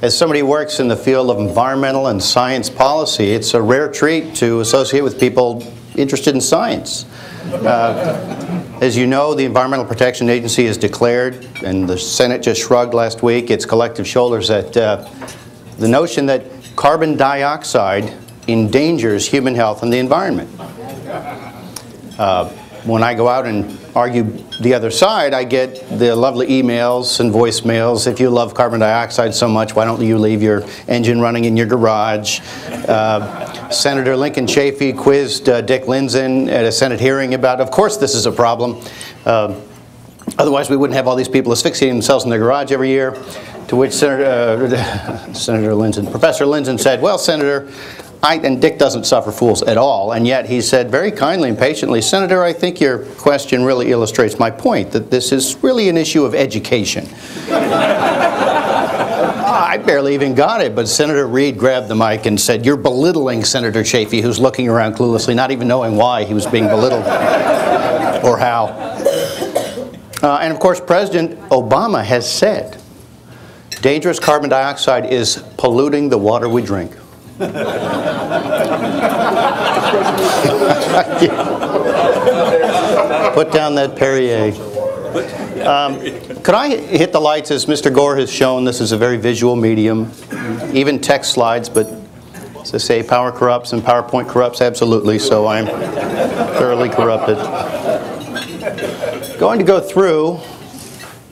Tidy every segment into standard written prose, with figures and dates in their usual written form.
As somebody who works in the field of environmental and science policy, it's a rare treat to associate with people interested in science. As you know, the Environmental Protection Agency has declared, and the Senate just shrugged last week, its collective shoulders at the notion that carbon dioxide endangers human health and the environment. When I go out and argue the other side, I get the lovely emails and voicemails. If you love carbon dioxide so much, why don't you leave your engine running in your garage? Senator Lincoln Chafee quizzed Dick Lindzen at a Senate hearing about, of course this is a problem. Otherwise we wouldn't have all these people asphyxiating themselves in their garage every year. To which Professor Lindzen said, well, Senator, and Dick doesn't suffer fools at all, and yet he said very kindly and patiently, Senator, I think your question really illustrates my point, that this is really an issue of education. I barely even got it, but Senator Reid grabbed the mic and said, you're belittling Senator Chafee, who's looking around cluelessly, not even knowing why he was being belittled or how. And of course, President Obama has said, dangerous carbon dioxide is polluting the water we drink. Put down that Perrier. Could I hit the lights? As Mr. Gore has shown, this is a very visual medium, even text slides, but as I say, power corrupts and PowerPoint corrupts absolutely, so I'm thoroughly corrupted. Going to go through,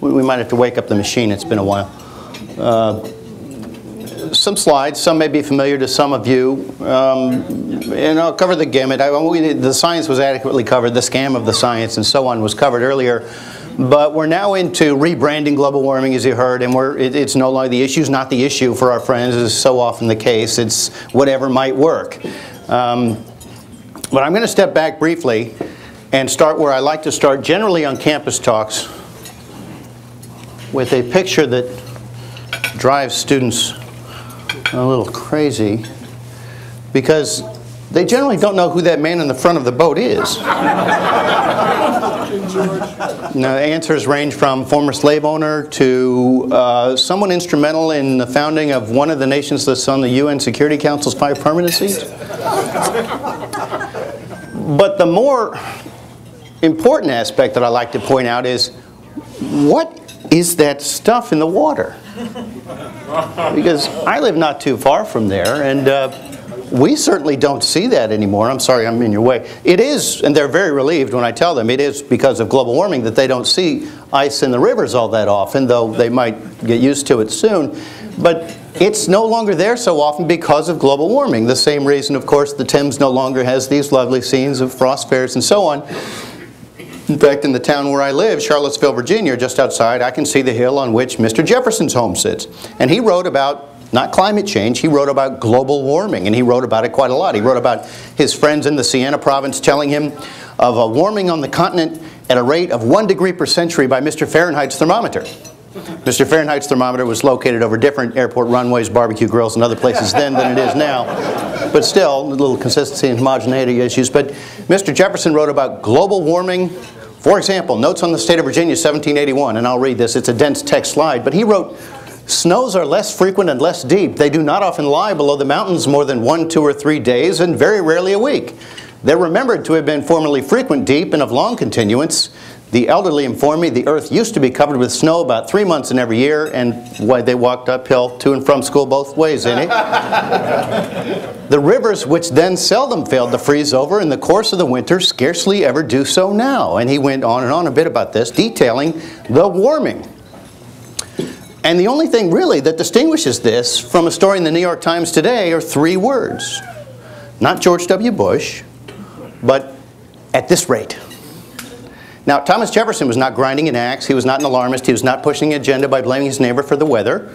we might have to wake up the machine, it's been a while. Some slides, some may be familiar to some of you, and I'll cover the gamut. The science was adequately covered, the scam of the science and so on was covered earlier, but we're now into rebranding global warming, as you heard, and it's no longer, the issue's not the issue for our friends, as is so often the case, it's whatever might work. But I'm going to step back briefly and start where I like to start, generally on campus talks, with a picture that drives students a little crazy, because they generally don't know who that man in the front of the boat is. Now, answers range from former slave owner to someone instrumental in the founding of one of the nations that's on the UN Security Council's 5 permanent seats. But the more important aspect that I like to point out is, what is that stuff in the water? Because I live not too far from there, and we certainly don't see that anymore. I'm sorry, I'm in your way. It is, and they're very relieved when I tell them, it is because of global warming that they don't see ice in the rivers all that often, though they might get used to it soon. But it's no longer there so often because of global warming. The same reason, of course, the Thames no longer has these lovely scenes of frost fairs and so on. In fact, in the town where I live, Charlottesville, Virginia, just outside, I can see the hill on which Mr. Jefferson's home sits. And he wrote about, not climate change, he wrote about global warming, and he wrote about it quite a lot. He wrote about his friends in the Siena province telling him of a warming on the continent at a rate of 1 degree per century by Mr. Fahrenheit's thermometer. Mr. Fahrenheit's thermometer was located over different airport runways, barbecue grills, and other places then than it is now. But still, a little consistency and homogeneity issues. But Mr. Jefferson wrote about global warming. For example, Notes on the State of Virginia, 1781, and I'll read this. It's a dense text slide. But he wrote, snows are less frequent and less deep. They do not often lie below the mountains more than 1, 2, or 3 days, and very rarely a week. They're remembered to have been formerly frequent, deep, and of long continuance. The elderly inform me the earth used to be covered with snow about 3 months in every year, and why they walked uphill to and from school both ways in it. The rivers, which then seldom failed to freeze over in the course of the winter, scarcely ever do so now. And he went on and on a bit about this, detailing the warming. And the only thing really that distinguishes this from a story in the New York Times today are 3 words. Not George W. Bush, but at this rate. Now, Thomas Jefferson was not grinding an axe, he was not an alarmist, he was not pushing an agenda by blaming his neighbor for the weather.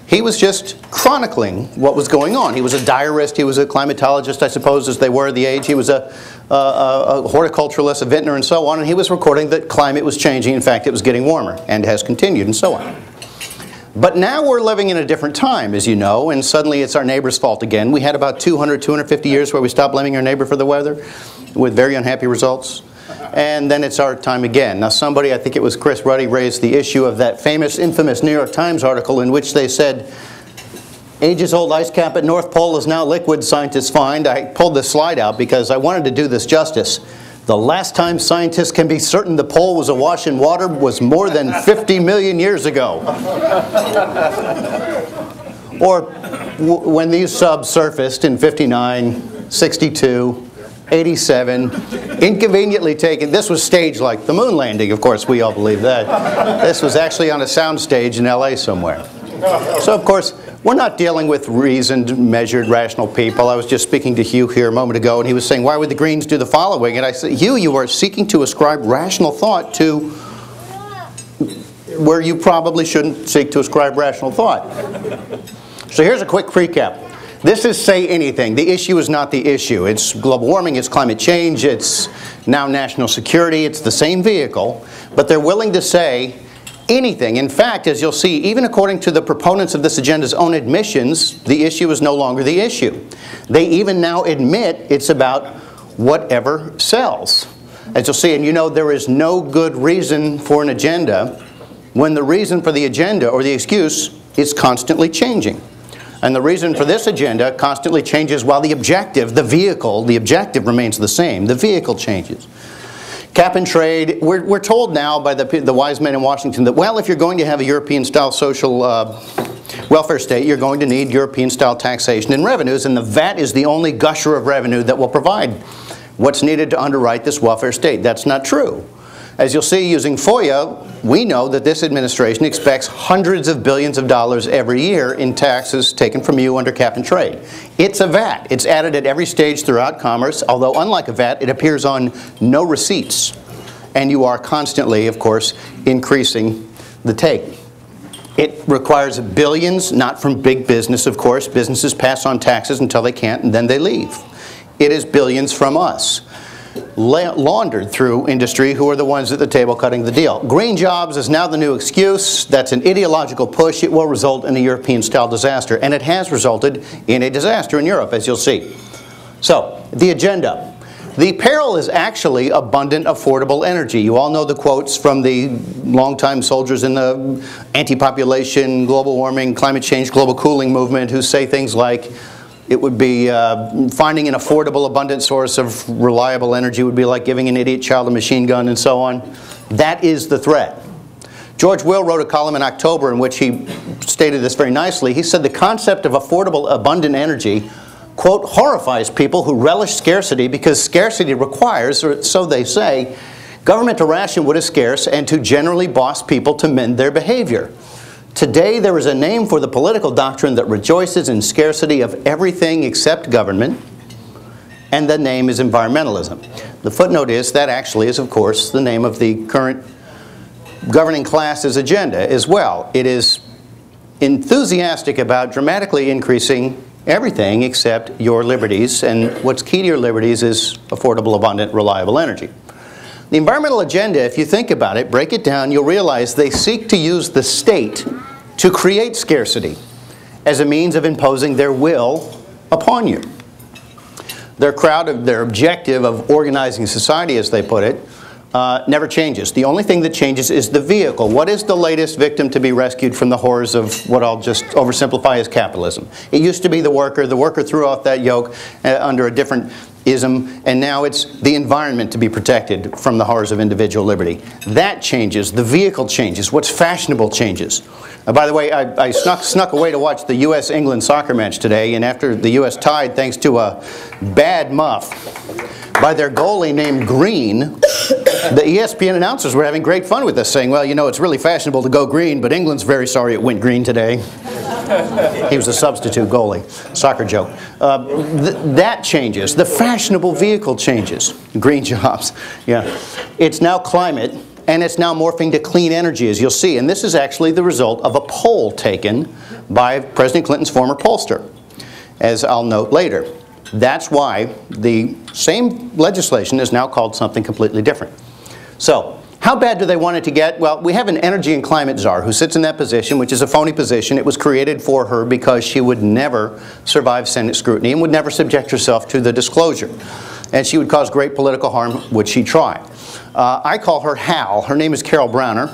He was just chronicling what was going on. He was a diarist, he was a climatologist, I suppose, as they were at the age. He was a horticulturalist, a vintner, and so on, and he was recording that climate was changing. In fact, it was getting warmer, and has continued, and so on. But now we're living in a different time, as you know, and suddenly it's our neighbor's fault again. We had about 200, 250 years where we stopped blaming our neighbor for the weather, with very unhappy results. And then it's our time again. Now somebody, I think it was Chris Ruddy, raised the issue of that famous, infamous New York Times article in which they said, Ages-old ice cap at North Pole is now liquid, scientists find. I pulled this slide out because I wanted to do this justice. The last time scientists can be certain the pole was awash in water was more than 50 million years ago. Or when these subs surfaced in 59, 62, 87, inconveniently taken. This was staged like the moon landing, of course, we all believe that. This was actually on a sound stage in LA somewhere. So, of course, we're not dealing with reasoned, measured, rational people. I was just speaking to Hugh here a moment ago, and he was saying, why would the Greens do the following? And I said, Hugh, you are seeking to ascribe rational thought to where you probably shouldn't seek to ascribe rational thought. So here's a quick recap. This is Say Anything. The issue is not the issue. It's global warming, it's climate change, it's now national security. It's the same vehicle, but they're willing to say anything. In fact, as you'll see, even according to the proponents of this agenda's own admissions, the issue is no longer the issue. They even now admit it's about whatever sells. As you'll see, and you know there is no good reason for an agenda when the reason for the agenda or the excuse is constantly changing. And the reason for this agenda constantly changes while the objective, the vehicle, the objective remains the same. The vehicle changes. Cap and trade, we're told now by the wise men in Washington that, well, if you're going to have a European-style social welfare state, you're going to need European-style taxation and revenues, and the VAT is the only gusher of revenue that will provide what's needed to underwrite this welfare state. That's not true. As you'll see, using FOIA, we know that this administration expects hundreds of billions of dollars every year in taxes taken from you under cap and trade. It's a VAT. It's added at every stage throughout commerce, although unlike a VAT, it appears on no receipts. And you are constantly, of course, increasing the take. It requires billions, not from big business, of course. Businesses pass on taxes until they can't, and then they leave. It is billions from us, laundered through industry, who are the ones at the table cutting the deal. Green jobs is now the new excuse. That's an ideological push. It will result in a European-style disaster, and it has resulted in a disaster in Europe, as you'll see. So, the agenda. The peril is actually abundant, affordable energy. You all know the quotes from the longtime soldiers in the anti-population, global warming, climate change, global cooling movement who say things like, it would be finding an affordable, abundant source of reliable energy would be like giving an idiot child a machine gun and so on. That is the threat. George Will wrote a column in October in which he stated this very nicely. He said the concept of affordable, abundant energy, quote, horrifies people who relish scarcity because scarcity requires, or so they say, government to ration what is scarce and to generally boss people to mend their behavior. Today, there is a name for the political doctrine that rejoices in scarcity of everything except government, and the name is environmentalism. The footnote is that actually is, of course, the name of the current governing class's agenda as well. It is enthusiastic about dramatically increasing everything except your liberties, and what's key to your liberties is affordable, abundant, reliable energy. The environmental agenda, if you think about it, break it down, you'll realize they seek to use the state to create scarcity as a means of imposing their will upon you. Their objective of organizing society, as they put it, never changes. The only thing that changes is the vehicle. What is the latest victim to be rescued from the horrors of what I'll just oversimplify as capitalism? It used to be the worker. The worker threw off that yoke under a different ism, and now it's the environment to be protected from the horrors of individual liberty. That changes. The vehicle changes. What's fashionable changes. By the way, I snuck away to watch the U.S.-England soccer match today, and after the U.S. tied thanks to a bad muff by their goalie named Green, the ESPN announcers were having great fun with this, saying, well, you know, it's really fashionable to go green, but England's very sorry it went green today. He was a substitute goalie. Soccer joke. That changes. The fashionable vehicle changes. Green jobs. Yeah. It's now climate, and it's now morphing to clean energy, as you'll see. And this is actually the result of a poll taken by President Clinton's former pollster, as I'll note later. That's why the same legislation is now called something completely different. So, how bad do they want it to get? Well, we have an energy and climate czar who sits in that position, which is a phony position. It was created for her because she would never survive Senate scrutiny and would never subject herself to the disclosure. And she would cause great political harm, would she try. I call her Hal. Her name is Carol Browner.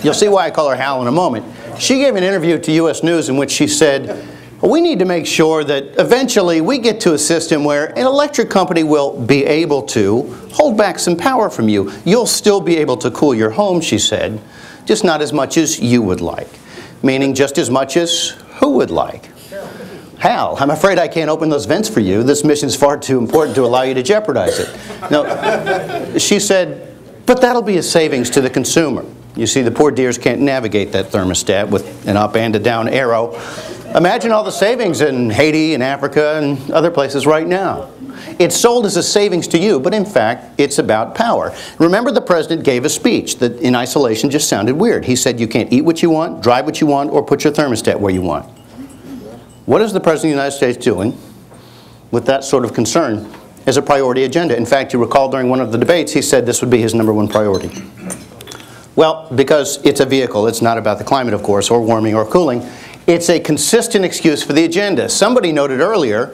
You'll see why I call her Hal in a moment. She gave an interview to U.S. News in which she said, We need to make sure that eventually we get to a system where an electric company will be able to hold back some power from you. You'll still be able to cool your home, she said, just not as much as you would like. Meaning just as much as who would like? Hal, I'm afraid I can't open those vents for you. This mission's far too important to allow you to jeopardize it. No, she said, but that'll be a savings to the consumer. You see, the poor dears can't navigate that thermostat with an up and a down arrow. Imagine all the savings in Haiti and Africa and other places right now. It's sold as a savings to you, but in fact, it's about power. Remember, the president gave a speech that in isolation just sounded weird. He said you can't eat what you want, drive what you want, or put your thermostat where you want. What is the President of the United States doing with that sort of concern as a priority agenda? In fact, you recall during one of the debates, he said this would be his #1 priority. Well, because it's a vehicle, it's not about the climate, of course, or warming or cooling. It's a consistent excuse for the agenda. Somebody noted earlier,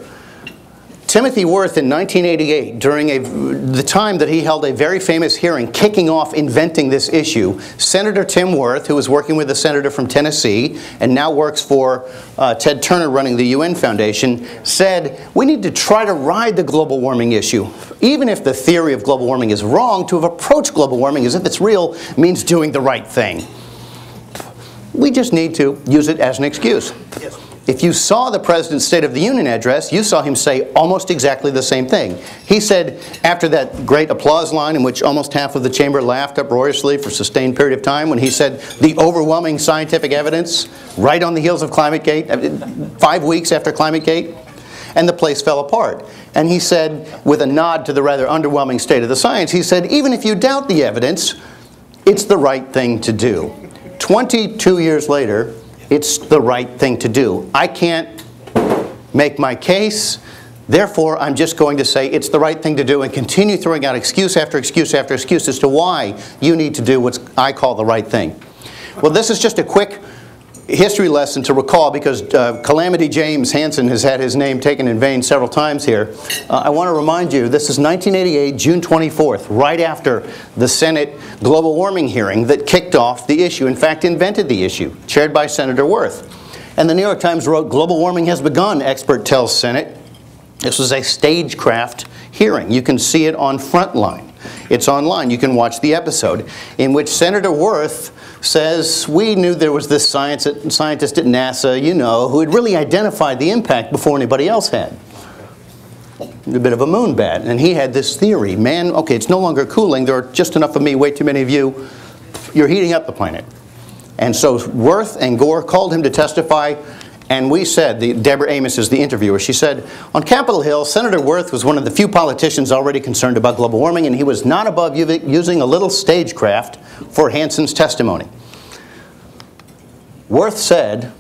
Timothy Worth in 1988, during the time that he held a very famous hearing kicking off inventing this issue, Senator Tim Worth, who was working with a senator from Tennessee and now works for Ted Turner running the UN Foundation, said we need to try to ride the global warming issue. Even if the theory of global warming is wrong, to have approached global warming as if it's real means doing the right thing. We just need to use it as an excuse. Yes. If you saw the President's State of the Union address, you saw him say almost exactly the same thing. He said, after that great applause line in which almost half of the chamber laughed uproariously for a sustained period of time, when he said the overwhelming scientific evidence right on the heels of ClimateGate, 5 weeks after ClimateGate, and the place fell apart. And he said, with a nod to the rather underwhelming state of the science, he said, even if you doubt the evidence, it's the right thing to do. 22 years later, it's the right thing to do. I can't make my case, therefore I'm just going to say it's the right thing to do and continue throwing out excuse after excuse after excuse as to why you need to do what I call the right thing. Well, this is just a quick history lesson to recall because Calamity James Hansen has had his name taken in vain several times here. I want to remind you, this is 1988, June 24th, right after the Senate global warming hearing that kicked off the issue, in fact invented the issue, chaired by Senator Worth. And the New York Times wrote, global warming has begun, expert tells Senate. This was a stagecraft hearing. You can see it on Frontline. It's online. You can watch the episode in which Senator Worth says, we knew there was this scientist at NASA, you know, who had really identified the impact before anybody else had. A bit of a moonbat. And he had this theory, man, okay, it's no longer cooling, there are just enough of me, way too many of you, you're heating up the planet. And so Worth and Gore called him to testify, and we said, Deborah Amos is the interviewer, she said, on Capitol Hill, Senator Worth was one of the few politicians already concerned about global warming, and he was not above using a little stagecraft for Hansen's testimony. Worth said,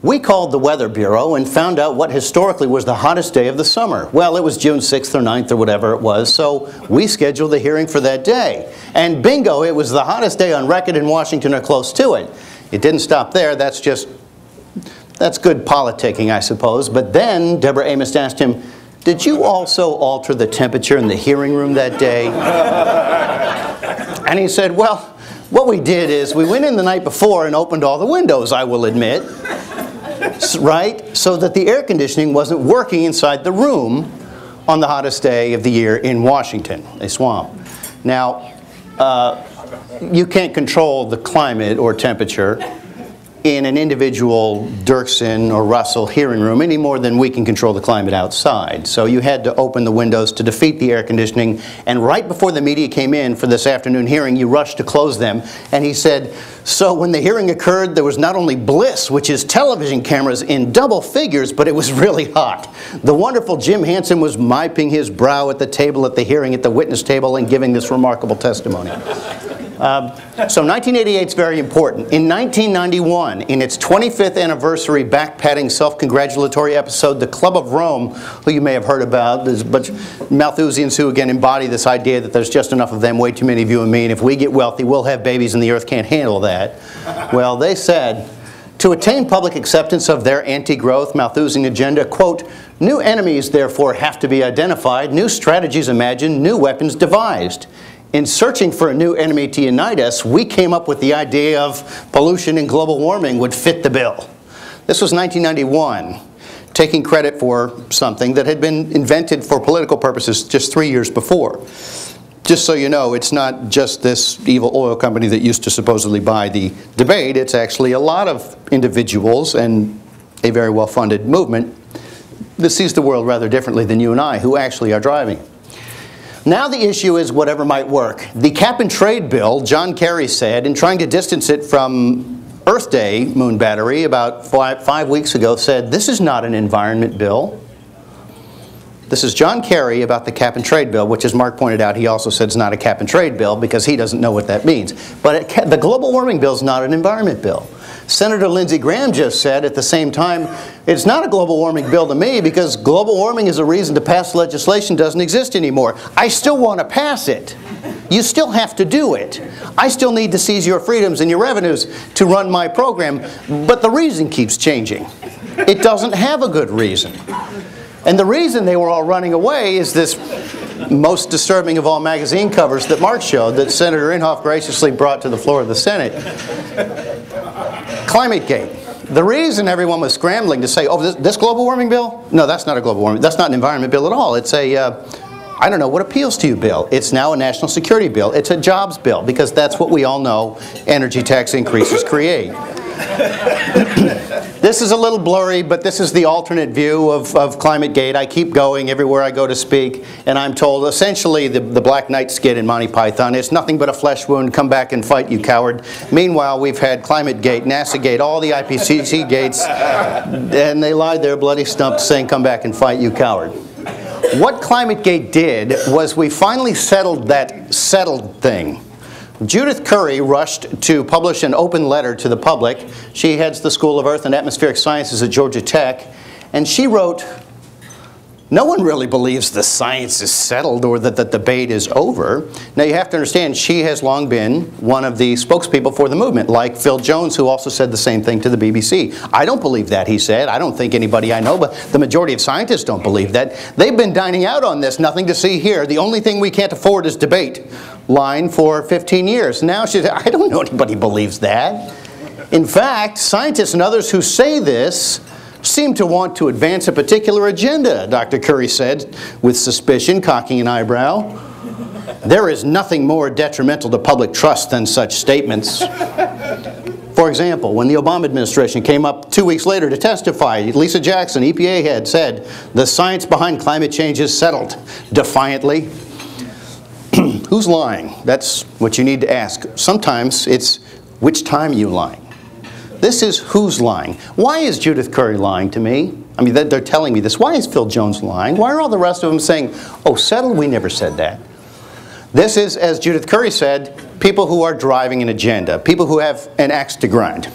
we called the Weather Bureau and found out what historically was the hottest day of the summer. Well, it was June 6th or 9th or whatever it was, so we scheduled the hearing for that day. And bingo, it was the hottest day on record in Washington or close to it. It didn't stop there, that's good politicking, I suppose. But then Deborah Amos asked him, did you also alter the temperature in the hearing room that day? And he said, well, what we did is we went in the night before and opened all the windows, I will admit, right? So that the air conditioning wasn't working inside the room on the hottest day of the year in Washington, a swamp. Now, you can't control the climate or temperature in an individual Dirksen or Russell hearing room any more than we can control the climate outside. So you had to open the windows to defeat the air conditioning, and right before the media came in for this afternoon hearing, you rushed to close them. And he said, so when the hearing occurred, there was not only bliss, which is television cameras in double figures, but it was really hot. The wonderful Jim Hansen was mopping his brow at the table at the hearing at the witness table and giving this remarkable testimony. So 1988 is very important. In 1991, in its 25th anniversary back-patting self-congratulatory episode, the Club of Rome, who you may have heard about, there's a bunch of Malthusians who again embody this idea that there's just enough of them, way too many of you and me, and if we get wealthy, we'll have babies and the earth can't handle that. Well, they said, to attain public acceptance of their anti-growth Malthusian agenda, quote, new enemies therefore have to be identified, new strategies imagined, new weapons devised. In searching for a new enemy to unite us, we came up with the idea of pollution and global warming would fit the bill. This was 1991. taking credit for something that had been invented for political purposes just 3 years before. Just so you know, it's not just this evil oil company that used to supposedly buy the debate. It's actually a lot of individuals and a very well-funded movement that sees the world rather differently than you and I, who actually are driving it. Now the issue is whatever might work. The cap-and-trade bill, John Kerry said, in trying to distance it from Earth Day moon battery about five weeks ago, said, this is not an environment bill. This is John Kerry about the cap-and-trade bill, which, as Mark pointed out, he also said it's not a cap-and-trade bill because he doesn't know what that means. But the global warming bill is not an environment bill. Senator Lindsey Graham just said at the same time, it's not a global warming bill to me because global warming is a reason to pass legislation doesn't exist anymore. I still want to pass it. You still have to do it. I still need to seize your freedoms and your revenues to run my program, but the reason keeps changing. It doesn't have a good reason. And the reason they were all running away is this most disturbing of all magazine covers that Mark showed that Senator Inhofe graciously brought to the floor of the Senate. ClimateGate. The reason everyone was scrambling to say, oh, this global warming bill? No, that's not a global warming. That's not an environment bill at all. It's a, I don't know, what appeals to you bill. It's now a national security bill. It's a jobs bill because that's what we all know energy tax increases create. This is a little blurry, but this is the alternate view of ClimateGate. I keep going everywhere I go to speak, and I'm told essentially the Black Knight skit in Monty Python, it's nothing but a flesh wound, come back and fight, you coward. Meanwhile, we've had ClimateGate, NASAGate, all the IPCC gates, and they lied there bloody stumped saying, come back and fight, you coward. What ClimateGate did was we finally settled that settled thing. Judith Curry rushed to publish an open letter to the public. She heads the School of Earth and Atmospheric Sciences at Georgia Tech. And she wrote, no one really believes the science is settled or that the debate is over. Now you have to understand, she has long been one of the spokespeople for the movement, like Phil Jones, who also said the same thing to the BBC. I don't believe that, he said. I don't think anybody I know, but the majority of scientists don't believe that. They've been dining out on this, nothing to see here. The only thing we can't afford is debate. Line for 15 years. Now she said, I don't know anybody believes that. In fact, scientists and others who say this seem to want to advance a particular agenda, Dr. Curry said with suspicion, cocking an eyebrow. There is nothing more detrimental to public trust than such statements. For example, when the Obama administration came up 2 weeks later to testify, Lisa Jackson, EPA head, said, the science behind climate change is settled, defiantly. Who's lying? That's what you need to ask. Sometimes it's which time you lying. This is who's lying. Why is Judith Curry lying to me? I mean, they're telling me this. Why is Phil Jones lying? Why are all the rest of them saying, oh, settled? We never said that. This is, as Judith Curry said, people who are driving an agenda, people who have an axe to grind.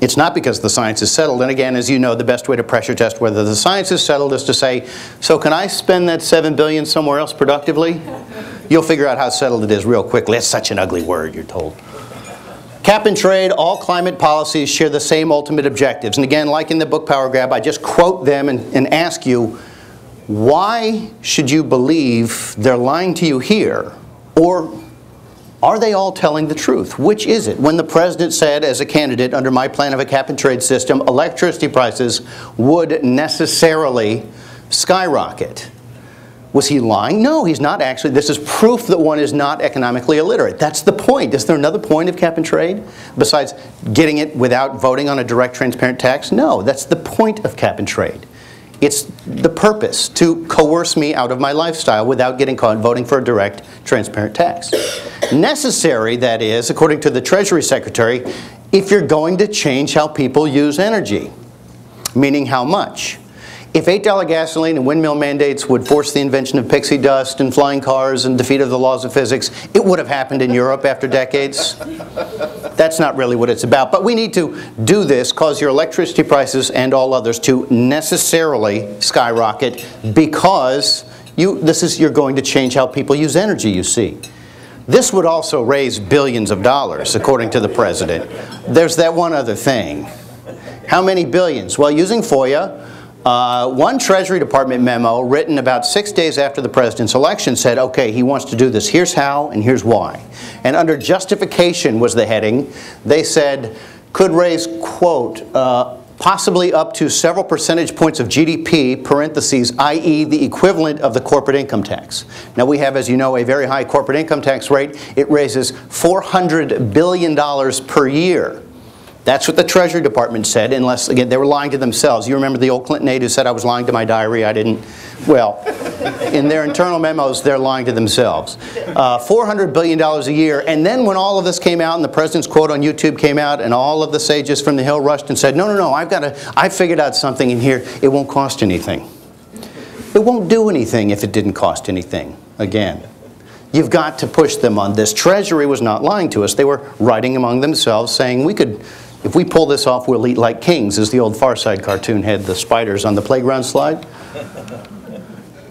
It's not because the science is settled. And again, as you know, the best way to pressure test whether the science is settled is to say, so can I spend that $7 billion somewhere else productively? You'll figure out how settled it is real quickly. It's such an ugly word, you're told. Cap and trade, all climate policies share the same ultimate objectives. And again, like in the book Power Grab, I just quote them and ask you, why should you believe they're lying to you here? Or are they all telling the truth? Which is it? When the president said, as a candidate under my plan of a cap and trade system, electricity prices would necessarily skyrocket. Was he lying? No, he's not actually. This is proof that one is not economically illiterate. That's the point. Is there another point of cap and trade besides getting it without voting on a direct, transparent tax? No, that's the point of cap and trade. It's the purpose, to coerce me out of my lifestyle without getting caught voting for a direct, transparent tax. Necessary, that is, according to the Treasury Secretary, if you're going to change how people use energy, meaning how much. If $8 gasoline and windmill mandates would force the invention of pixie dust and flying cars and defeat of the laws of physics, it would have happened in Europe after decades. That's not really what it's about. But we need to do this, cause your electricity prices and all others to necessarily skyrocket because you're going to change how people use energy, you see. This would also raise billions of dollars, according to the president. There's that one other thing. How many billions? Well, using FOIA, one Treasury Department memo written about 6 days after the president's election said, okay, he wants to do this. Here's how and here's why. And under justification was the heading. They said, could raise, quote, possibly up to several percentage points of GDP, parentheses, i.e. the equivalent of the corporate income tax. Now we have, as you know, a very high corporate income tax rate. It raises $400 billion per year. That's what the Treasury Department said, unless, again, they were lying to themselves. You remember the old Clinton aide who said I was lying to my diary? I didn't. Well, in their internal memos, they're lying to themselves. $400 billion a year. And then when all of this came out and the president's quote on YouTube came out and all of the sages from the Hill rushed and said, no, I figured out something in here. It won't cost anything. It won't do anything if it didn't cost anything. Again, you've got to push them on this. Treasury was not lying to us. They were writing among themselves saying we could, if we pull this off, we'll eat like kings, as the old Far Side cartoon had the spiders on the playground slide.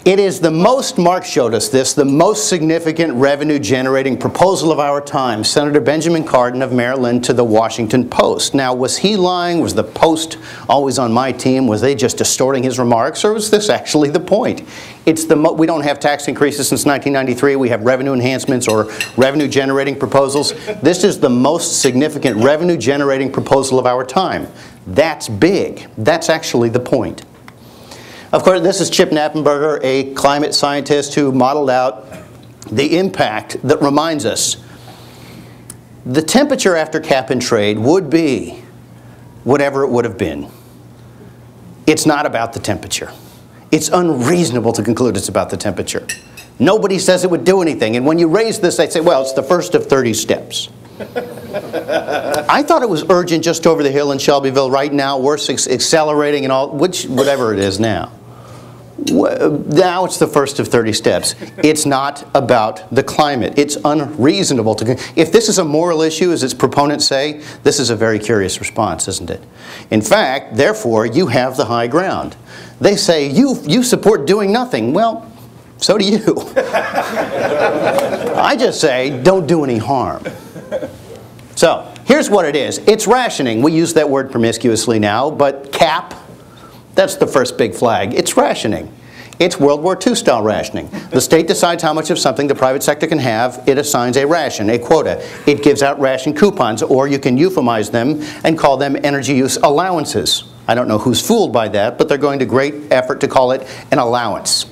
It is the most, Mark showed us this, the most significant revenue-generating proposal of our time. Senator Benjamin Cardin of Maryland to the Washington Post. Now, was he lying? Was the Post always on my team? Was they just distorting his remarks? Or was this actually the point? It's we don't have tax increases since 1993. We have revenue enhancements or revenue-generating proposals. This is the most significant revenue-generating proposal of our time. That's big. That's actually the point. Of course, this is Chip Knappenberger, a climate scientist who modeled out the impact that reminds us the temperature after cap and trade would be whatever it would have been. It's not about the temperature. It's unreasonable to conclude it's about the temperature. Nobody says it would do anything. And when you raise this, they say, well, it's the first of 30 steps. I thought it was urgent just over the hill in Shelbyville right now. We're accelerating and all, whatever it is now. Now it's the first of 30 steps. It's not about the climate. It's unreasonable to. If this is a moral issue, as its proponents say, this is a very curious response, isn't it? In fact, therefore, you have the high ground. They say, you support doing nothing. Well, so do you. I just say, don't do any harm. So, here's what it is. It's rationing. We use that word promiscuously now, but cap, that's the first big flag. It's rationing. It's World War II style rationing. The state decides how much of something the private sector can have. It assigns a ration, a quota. It gives out ration coupons, or you can euphemize them and call them energy use allowances. I don't know who's fooled by that, but they're going to great effort to call it an allowance.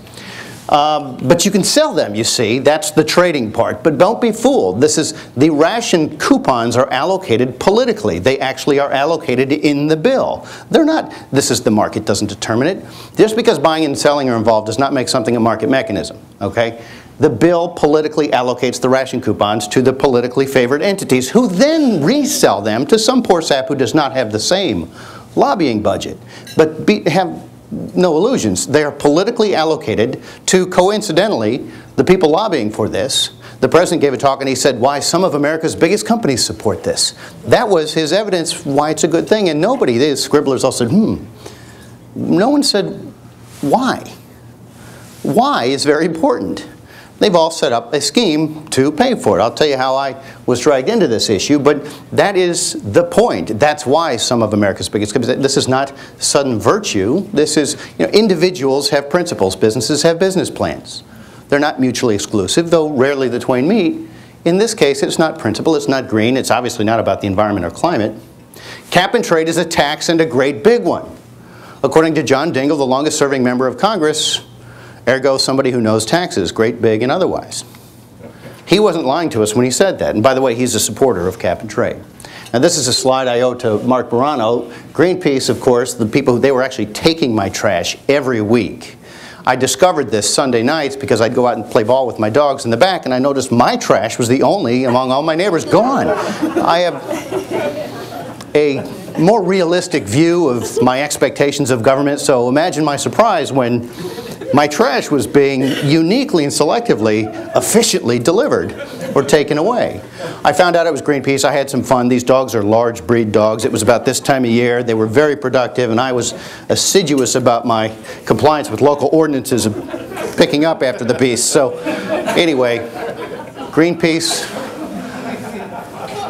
But you can sell them, you see. That's the trading part. But don't be fooled. This is, the ration coupons are allocated politically. They actually are allocated in the bill. They're not, this is the market doesn't determine it. Just because buying and selling are involved does not make something a market mechanism, okay? The bill politically allocates the ration coupons to the politically favored entities who then resell them to some poor sap who does not have the same lobbying budget. But have no illusions. They are politically allocated to, coincidentally, the people lobbying for this. The president gave a talk and he said why some of America's biggest companies support this. That was his evidence why it's a good thing. And nobody, the scribblers all said, No one said why. Why is very important. They've all set up a scheme to pay for it. I'll tell you how I was dragged into this issue, but that is the point. That's why some of America's biggest companies, this is not sudden virtue. This is, individuals have principles, businesses have business plans. They're not mutually exclusive, though rarely the twain meet. In this case, it's not principle, it's not green, it's obviously not about the environment or climate. Cap and trade is a tax and a great big one. According to John Dingell, the longest serving member of Congress, ergo somebody who knows taxes, great, big, and otherwise. He wasn't lying to us when he said that. And by the way, he's a supporter of cap and trade. Now this is a slide I owe to Mark Burano. Greenpeace, of course, the people, they were actually taking my trash every week. I discovered this Sunday nights because I'd go out and play ball with my dogs in the back, and I noticed my trash was the only among all my neighbors gone. I have a more realistic view of my expectations of government, so imagine my surprise when my trash was being uniquely and selectively, efficiently delivered or taken away. I found out it was Greenpeace. I had some fun. These dogs are large breed dogs. It was about this time of year. They were very productive, and I was assiduous about my compliance with local ordinances of picking up after the beasts. So anyway, Greenpeace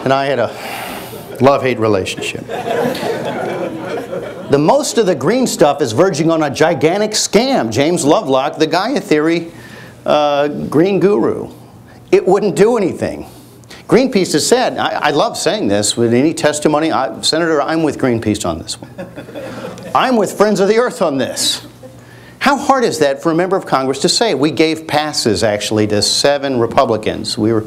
and I had a love-hate relationship. The most of the green stuff is verging on a gigantic scam. James Lovelock, the Gaia Theory green guru. It wouldn't do anything. Greenpeace has said, I love saying this with any testimony, Senator, I'm with Greenpeace on this one. I'm with Friends of the Earth on this. How hard is that for a member of Congress to say? We gave passes, actually, to 7 Republicans. We were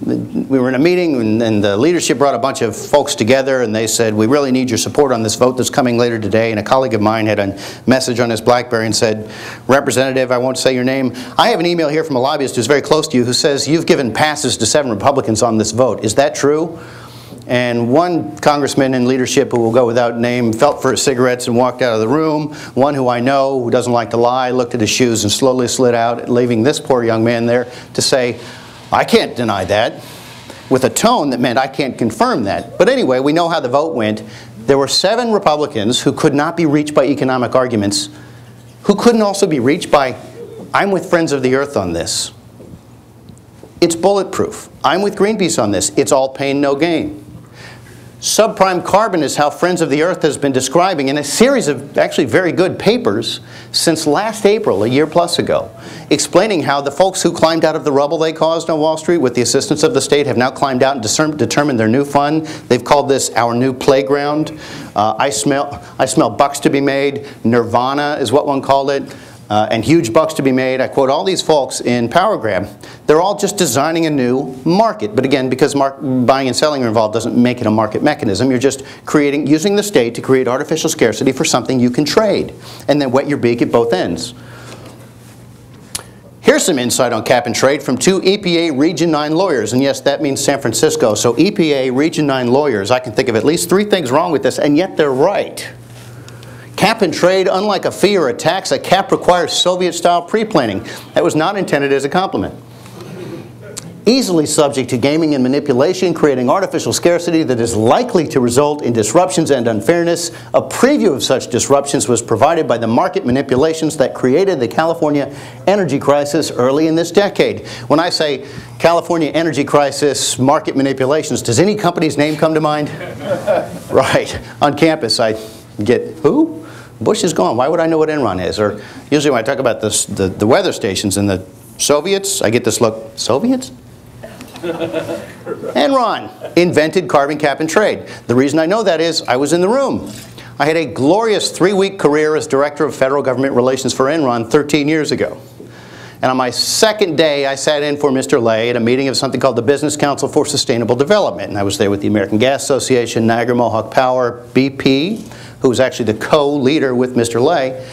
in a meeting, and the leadership brought a bunch of folks together, and they said, we really need your support on this vote that's coming later today. And a colleague of mine had a message on his BlackBerry and said, Representative, I won't say your name, I have an email here from a lobbyist who's very close to you who says you've given passes to 7 Republicans on this vote. Is that true? And one congressman in leadership, who will go without name, felt for his cigarettes and walked out of the room. One who I know, who doesn't like to lie, looked at his shoes and slowly slid out, leaving this poor young man there to say, I can't deny that, with a tone that meant I can't confirm that. But anyway, we know how the vote went. There were 7 Republicans who could not be reached by economic arguments, who couldn't also be reached by, I'm with Friends of the Earth on this. It's bulletproof. I'm with Greenpeace on this. It's all pain, no gain. Subprime carbon is how Friends of the Earth has been describing in a series of actually very good papers since last April, a year plus ago, explaining how the folks who climbed out of the rubble they caused on Wall Street with the assistance of the state have now climbed out and determined their new fund. They've called this our new playground. I smell bucks to be made. Nirvana is what one called it. And huge bucks to be made. I quote all these folks in Power Grab. They're all just designing a new market. But again, because buying and selling are involved doesn't make it a market mechanism. You're just using the state to create artificial scarcity for something you can trade. And then wet your beak at both ends. Here's some insight on cap and trade from 2 EPA Region 9 lawyers. And yes, that means San Francisco. So EPA Region 9 lawyers, I can think of at least 3 things wrong with this, and yet they're right. Cap and trade, unlike a fee or a tax, a cap requires Soviet-style pre-planning. That was not intended as a compliment. Easily subject to gaming and manipulation, creating artificial scarcity that is likely to result in disruptions and unfairness. A preview of such disruptions was provided by the market manipulations that created the California energy crisis early in this decade. When I say California energy crisis, market manipulations, does any company's name come to mind? Right. On campus, I get, who? Bush is gone. Why would I know what Enron is? Or usually when I talk about this, the weather stations and the Soviets, I get this look, Soviets? Enron invented carbon cap and trade. The reason I know that is I was in the room. I had a glorious 3-week career as Director of Federal Government Relations for Enron 13 years ago. And on my 2nd day, I sat in for Mr. Lay at a meeting of something called the Business Council for Sustainable Development. And I was there with the American Gas Association, Niagara Mohawk Power, BP, who was actually the co-leader with Mr. Lay,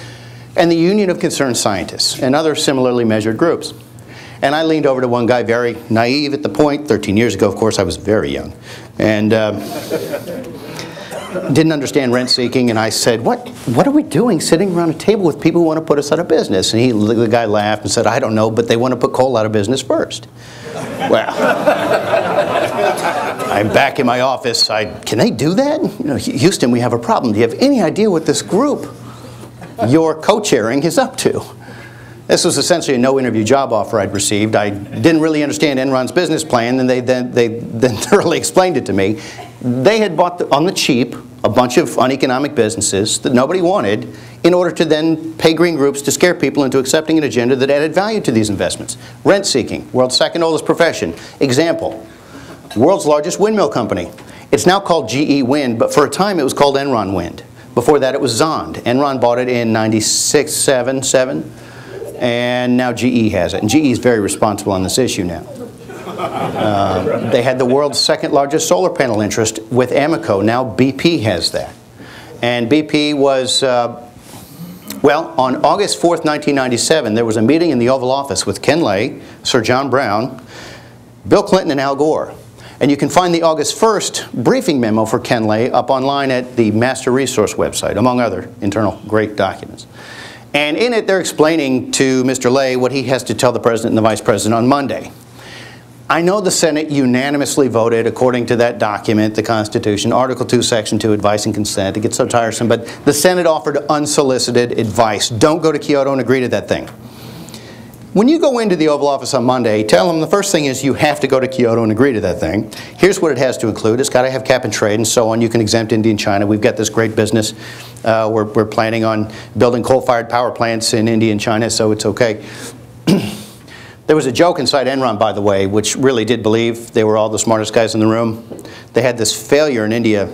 and the Union of Concerned Scientists, and other similarly measured groups. And I leaned over to one guy, very naive at the point. 13 years ago, of course, I was very young. And didn't understand rent seeking, and I said, what are we doing sitting around a table with people who want to put us out of business? And the guy laughed and said, I don't know, but they want to put coal out of business first. Well, I'm back in my office. Can they do that? You know, Houston, we have a problem. Do you have any idea what this group you're co-chairing is up to? This was essentially a no-interview job offer I'd received. I didn't really understand Enron's business plan, and they then thoroughly explained it to me. They had bought, on the cheap, a bunch of uneconomic businesses that nobody wanted in order to then pay green groups to scare people into accepting an agenda that added value to these investments. Rent-seeking, world's 2nd oldest profession. Example, world's largest windmill company. It's now called GE Wind, but for a time it was called Enron Wind. Before that it was Zond. Enron bought it in 96, 7, and now GE has it. And GE is very responsible on this issue now. They had the world's 2nd largest solar panel interest with Amoco. Now BP has that. And BP was, well, on August 4th, 1997, there was a meeting in the Oval Office with Ken Lay, Sir John Brown, Bill Clinton, and Al Gore. And you can find the August 1st briefing memo for Ken Lay up online at the Master Resource website, among other internal great documents. And in it, they're explaining to Mr. Lay what he has to tell the President and the Vice President on Monday. I know the Senate unanimously voted, according to that document, the Constitution, Article 2, Section 2, advice and consent. It gets so tiresome, but the Senate offered unsolicited advice. Don't go to Kyoto and agree to that thing. When you go into the Oval Office on Monday, tell them the first thing is you have to go to Kyoto and agree to that thing. Here's what it has to include. It's got to have cap and trade and so on. You can exempt India and China. We've got this great business. We're planning on building coal-fired power plants in India and China, so it's okay. There was a joke inside Enron, by the way, which really did believe they were all the smartest guys in the room. They had this failure in India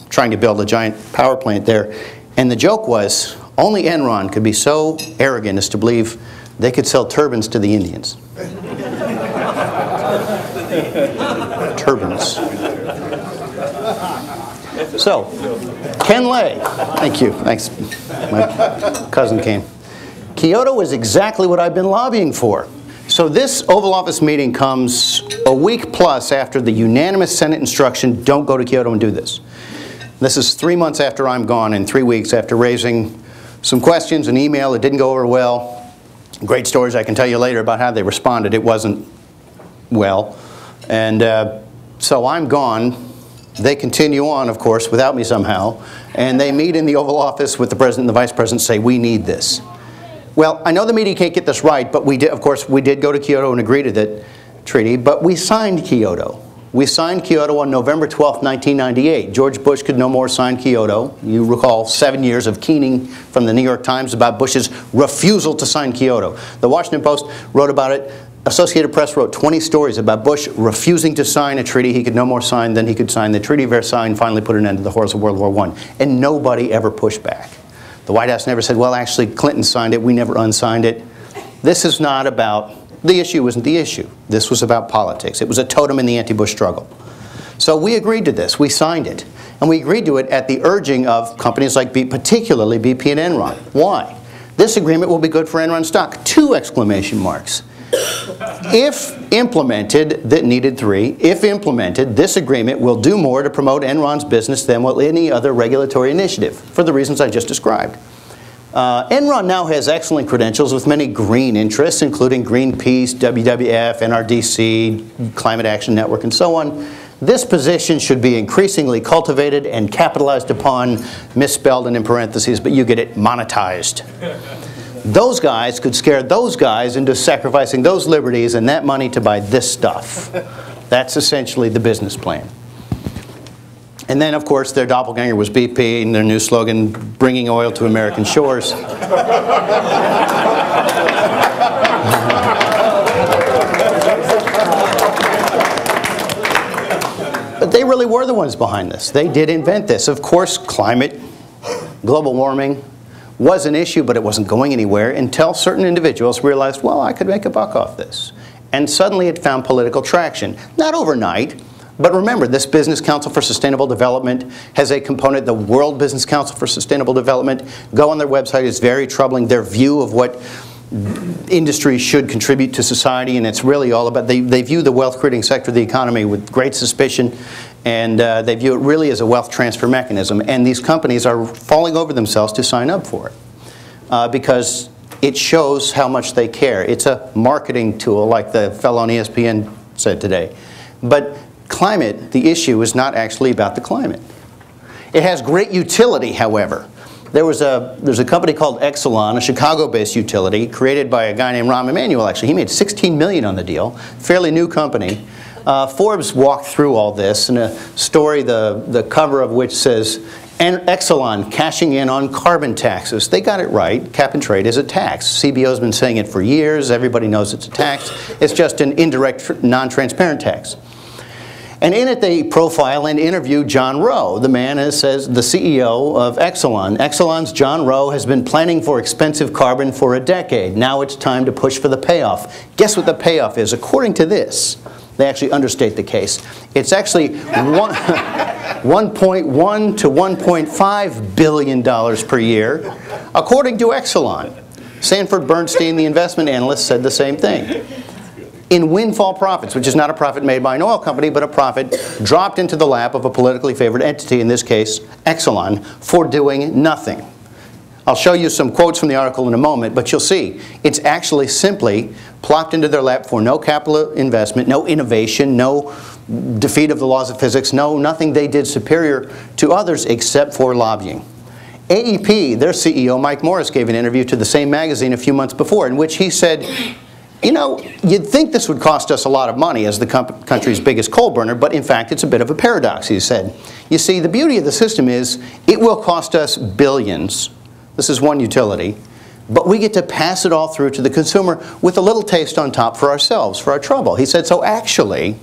trying to build a giant power plant there. And the joke was, only Enron could be so arrogant as to believe they could sell turbines to the Indians. Turbines. So, Ken Lay. Thank you. Thanks. My cousin came. Kyoto is exactly what I've been lobbying for. So this Oval Office meeting comes a week plus after the unanimous Senate instruction, don't go to Kyoto and do this. This is 3 months after I'm gone and 3 weeks after raising some questions, an email that didn't go over well. Great stories I can tell you later about how they responded. It wasn't well. And so I'm gone. They continue on, of course, without me somehow. And they meet in the Oval Office with the President and the Vice President and say, we need this. Well, I know the media can't get this right, but we did, of course, we did go to Kyoto and agree to that treaty, but we signed Kyoto. We signed Kyoto on November 12, 1998. George Bush could no more sign Kyoto. You recall 7 years of keening from the New York Times about Bush's refusal to sign Kyoto. The Washington Post wrote about it. Associated Press wrote 20 stories about Bush refusing to sign a treaty he could no more sign than he could sign. The Treaty of Versailles finally put an end to the horrors of World War I. And nobody ever pushed back. The White House never said, well, actually, Clinton signed it. We never unsigned it. This is not about, the issue wasn't the issue. This was about politics. It was a totem in the anti-Bush struggle. So we agreed to this. We signed it. And we agreed to it at the urging of companies like particularly BP and Enron. Why? This agreement will be good for Enron stock. 2 exclamation marks. If implemented, that needed 3, if implemented, this agreement will do more to promote Enron's business than will any other regulatory initiative, for the reasons I just described. Enron now has excellent credentials with many green interests, including Greenpeace, WWF, NRDC, Climate Action Network, and so on. This position should be increasingly cultivated and capitalized upon, misspelled and in parentheses, but you get it, monetized. Those guys could scare those guys into sacrificing those liberties and that money to buy this stuff. That's essentially the business plan. And then, of course, their doppelganger was BP and their new slogan, bringing oil to American shores. But they really were the ones behind this. They did invent this. Of course, climate, global warming, was an issue, but it wasn't going anywhere until certain individuals realized, well, I could make a buck off this. And suddenly it found political traction. Not overnight, but remember, this Business Council for Sustainable Development has a component, the World Business Council for Sustainable Development. Go on their website, it's very troubling. Their view of what industry should contribute to society, and it's really all about, they view the wealth-creating sector of the economy with great suspicion, and they view it really as a wealth transfer mechanism. And these companies are falling over themselves to sign up for it because it shows how much they care. It's a marketing tool, like the fellow on ESPN said today. But climate, the issue is not actually about the climate. It has great utility, however. There's a company called Exelon, a Chicago-based utility, created by a guy named Rahm Emanuel, actually. He made $16 million on the deal, fairly new company. Forbes walked through all this in a story, the cover of which says, Exelon cashing in on carbon taxes. They got it right. Cap and trade is a tax. CBO's been saying it for years. Everybody knows it's a tax. It's just an indirect, non-transparent tax. And in it they profile and interview John Rowe, the man who says, the CEO of Exelon. Exelon's John Rowe has been planning for expensive carbon for a decade. Now it's time to push for the payoff. Guess what the payoff is? According to this, they actually understate the case. It's actually $1.1 to $1.5 billion per year, according to Exelon. Sanford Bernstein, the investment analyst, said the same thing. In windfall profits, which is not a profit made by an oil company, but a profit dropped into the lap of a politically favored entity, in this case, Exelon, for doing nothing. I'll show you some quotes from the article in a moment, but you'll see it's actually simply plopped into their lap for no capital investment, no innovation, no defeat of the laws of physics, nothing they did superior to others except for lobbying. AEP, their CEO, Mike Morris, gave an interview to the same magazine a few months before in which he said, you know, you'd think this would cost us a lot of money as the country's biggest coal burner, but in fact it's a bit of a paradox, he said. You see, the beauty of the system is it will cost us billions. This is one utility. but we get to pass it all through to the consumer with a little taste on top for ourselves, for our trouble. He said, so actually,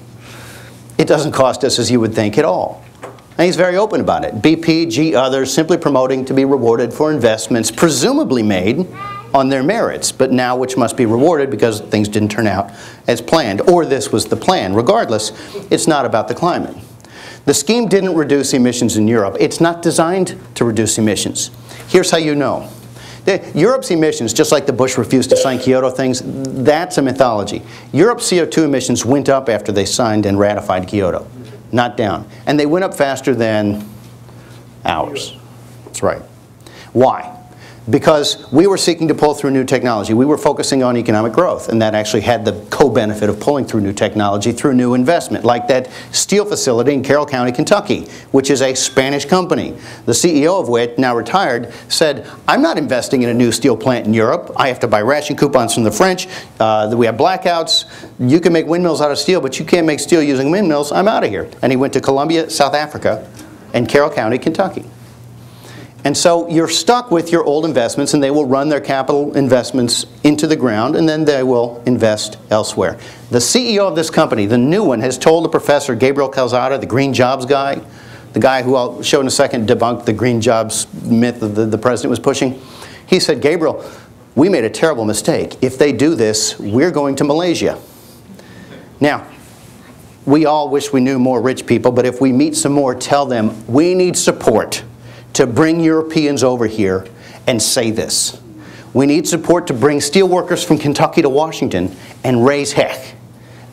it doesn't cost us as you would think at all. And he's very open about it. BP, G, others, simply promoting to be rewarded for investments presumably made on their merits, but now which must be rewarded because things didn't turn out as planned, or this was the plan. Regardless, it's not about the climate. The scheme didn't reduce emissions in Europe. It's not designed to reduce emissions. Here's how you know. Europe's emissions, just like the Bush refused to sign Kyoto things, that's a mythology. Europe's CO2 emissions went up after they signed and ratified Kyoto, not down. And they went up faster than ours. That's right. Why? Because we were seeking to pull through new technology. We were focusing on economic growth, and that actually had the co-benefit of pulling through new technology through new investment, like that steel facility in Carroll County, Kentucky, which is a Spanish company. The CEO of which, now retired, said, I'm not investing in a new steel plant in Europe. I have to buy ration coupons from the French. We have blackouts. You can make windmills out of steel, but you can't make steel using windmills. I'm out of here. And he went to Columbia, South Africa, and Carroll County, Kentucky. And so you're stuck with your old investments, and they will run their capital investments into the ground, and then they will invest elsewhere. The CEO of this company, the new one, has told the professor, Gabriel Calzada, the green jobs guy, the guy who I'll show in a second debunked the green jobs myth that the president was pushing. He said, Gabriel, we made a terrible mistake. If they do this, we're going to Malaysia. Now, we all wish we knew more rich people, but if we meet some more, tell them we need support to bring Europeans over here and say this. We need support to bring steelworkers from Kentucky to Washington and raise heck.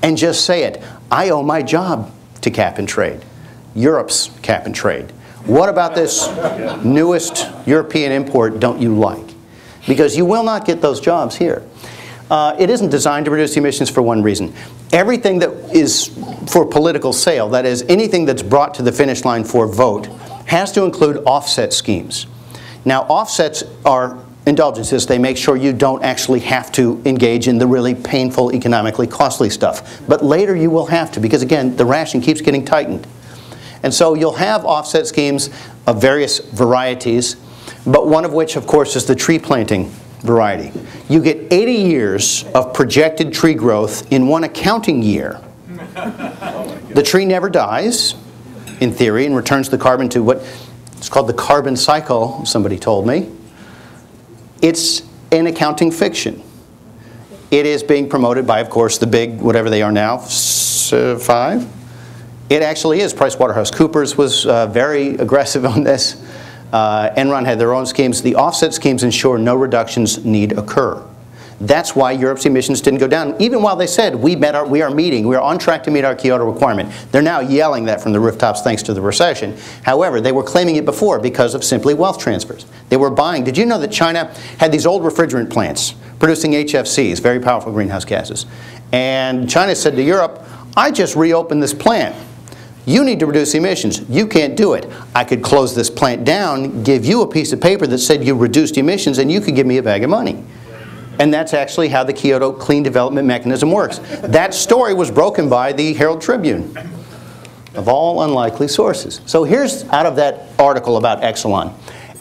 And just say it. I owe my job to cap and trade. Europe's cap and trade. What about this newest European import don't you like? Because you will not get those jobs here. It isn't designed to reduce emissions for one reason. Everything that is for political sale, that is anything that's brought to the finish line for vote, has to include offset schemes. Now, offsets are indulgences. They make sure you don't actually have to engage in the really painful, economically costly stuff. But later you will have to, because again, the ration keeps getting tightened. And so you'll have offset schemes of various varieties, but one of which, of course, is the tree planting variety. You get 80 years of projected tree growth in one accounting year. The tree never dies, in theory, and returns the carbon to what it's called the carbon cycle, somebody told me. It's an accounting fiction. It is being promoted by, of course, the big, whatever they are now, 5? It actually is. PricewaterhouseCoopers was very aggressive on this. Enron had their own schemes. The offset schemes ensure no reductions need occur. That's why Europe's emissions didn't go down, even while they said we are on track to meet our Kyoto requirement. They're now yelling that from the rooftops thanks to the recession. However, they were claiming it before because of simply wealth transfers. They were buying. Did you know that China had these old refrigerant plants producing HFCs, very powerful greenhouse gases? And China said to Europe, I just reopened this plant. You need to reduce emissions. You can't do it. I could close this plant down, give you a piece of paper that said you reduced emissions, and you could give me a bag of money. And that's actually how the Kyoto Clean Development Mechanism works. That story was broken by the Herald Tribune, of all unlikely sources. So here's out of that article about Exelon.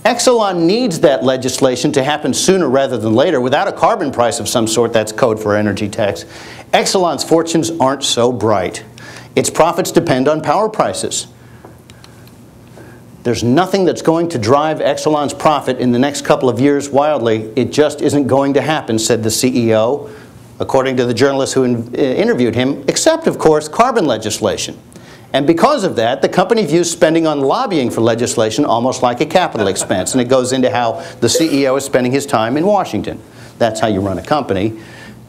Exelon needs that legislation to happen sooner rather than later. Without a carbon price of some sort, that's code for energy tax. Exelon's fortunes aren't so bright. Its profits depend on power prices. There's nothing that's going to drive Exelon's profit in the next couple of years wildly. It just isn't going to happen, said the CEO, according to the journalist who interviewed him, except, of course, carbon legislation. And because of that, the company views spending on lobbying for legislation almost like a capital expense. And it goes into how the CEO is spending his time in Washington. That's how you run a company.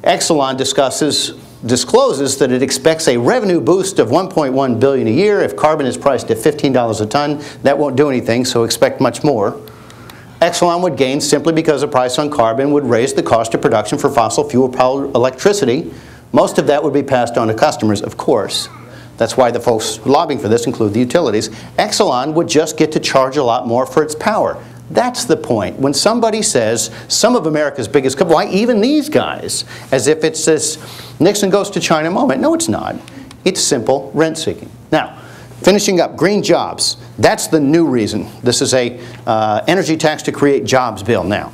Exelon discloses that it expects a revenue boost of $1.1 billion a year if carbon is priced at $15 a ton. That won't do anything, so expect much more. Exelon would gain simply because the price on carbon would raise the cost of production for fossil fuel-powered electricity. Most of that would be passed on to customers, of course. That's why the folks lobbying for this include the utilities. Exelon would just get to charge a lot more for its power. That's the point. When somebody says, some of America's biggest companies, why even these guys, as if it's this Nixon goes to China moment. No, it's not. It's simple rent-seeking. Now, finishing up, green jobs. That's the new reason. This is a energy tax to create jobs bill now.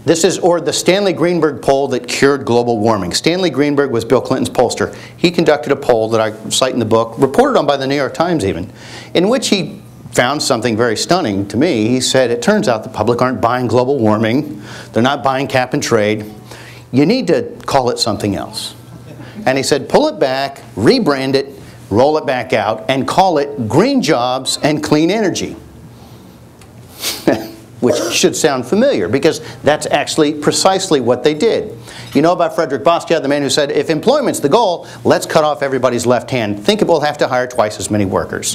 This is, or the Stanley Greenberg poll that cured global warming. Stanley Greenberg was Bill Clinton's pollster. He conducted a poll that I cite in the book, reported on by the New York Times even, in which he found something very stunning to me. He said, it turns out the public aren't buying global warming. They're not buying cap and trade. You need to call it something else. And he said, pull it back, rebrand it, roll it back out, and call it green jobs and clean energy. Which should sound familiar, because that's actually precisely what they did. You know about Frederick Bastiat, the man who said, if employment's the goal, let's cut off everybody's left hand. Think we'll have to hire twice as many workers.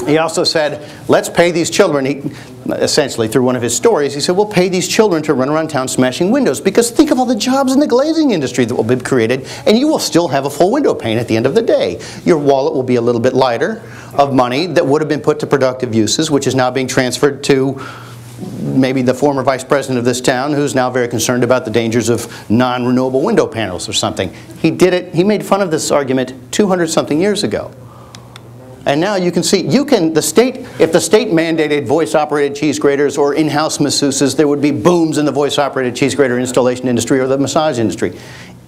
He also said, let's pay these children, essentially through one of his stories, he said, we'll pay these children to run around town smashing windows, because think of all the jobs in the glazing industry that will be created, and you will still have a full window pane at the end of the day. Your wallet will be a little bit lighter of money that would have been put to productive uses, which is now being transferred to maybe the former vice president of this town, who's now very concerned about the dangers of non-renewable window panels or something. He did it, he made fun of this argument 200-something years ago. And now you can see, if the state mandated voice-operated cheese graters or in-house masseuses, there would be booms in the voice-operated cheese grater installation industry or the massage industry.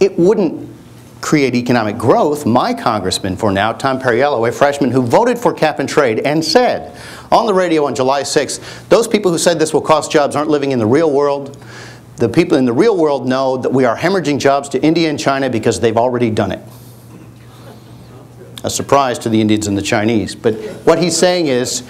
It wouldn't create economic growth. My congressman for now, Tom Perriello, a freshman who voted for cap and trade and said on the radio on July 6th, those people who said this will cost jobs aren't living in the real world. The people in the real world know that we are hemorrhaging jobs to India and China because they've already done it. A surprise to the Indians and the Chinese. But what he's saying is,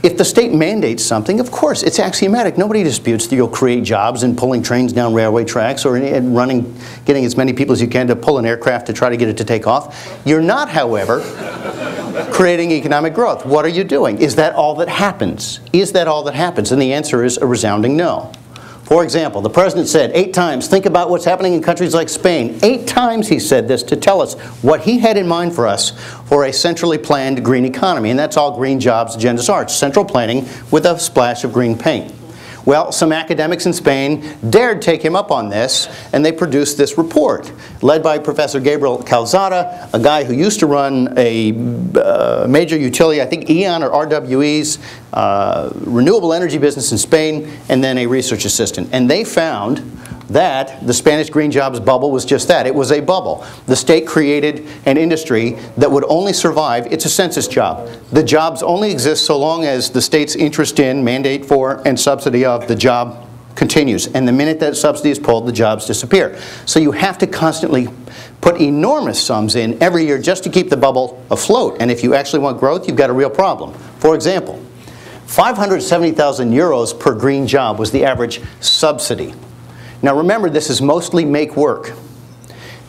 if the state mandates something, of course, it's axiomatic. Nobody disputes that you'll create jobs in pulling trains down railway tracks or in getting as many people as you can to pull an aircraft to try to get it to take off. You're not, however, creating economic growth. What are you doing? Is that all that happens? Is that all that happens? And the answer is a resounding no. For example, the president said 8 times, think about what's happening in countries like Spain. 8 times he said this to tell us what he had in mind for us for a centrally planned green economy. And that's all green jobs agendas are. It's central planning with a splash of green paint. Well, some academics in Spain dared take him up on this, and they produced this report, led by Professor Gabriel Calzada, a guy who used to run a major utility, I think E.ON or RWE's renewable energy business in Spain, and then a research assistant. And they found that the Spanish green jobs bubble was just that. It was a bubble. The state created an industry that would only survive. It's a census job. The jobs only exist so long as the state's interest in, mandate for, and subsidy of the job continues. And the minute that subsidy is pulled, the jobs disappear. So you have to constantly put enormous sums in every year just to keep the bubble afloat. And if you actually want growth, you've got a real problem. For example, 570,000 euros per green job was the average subsidy. Now remember, this is mostly make work.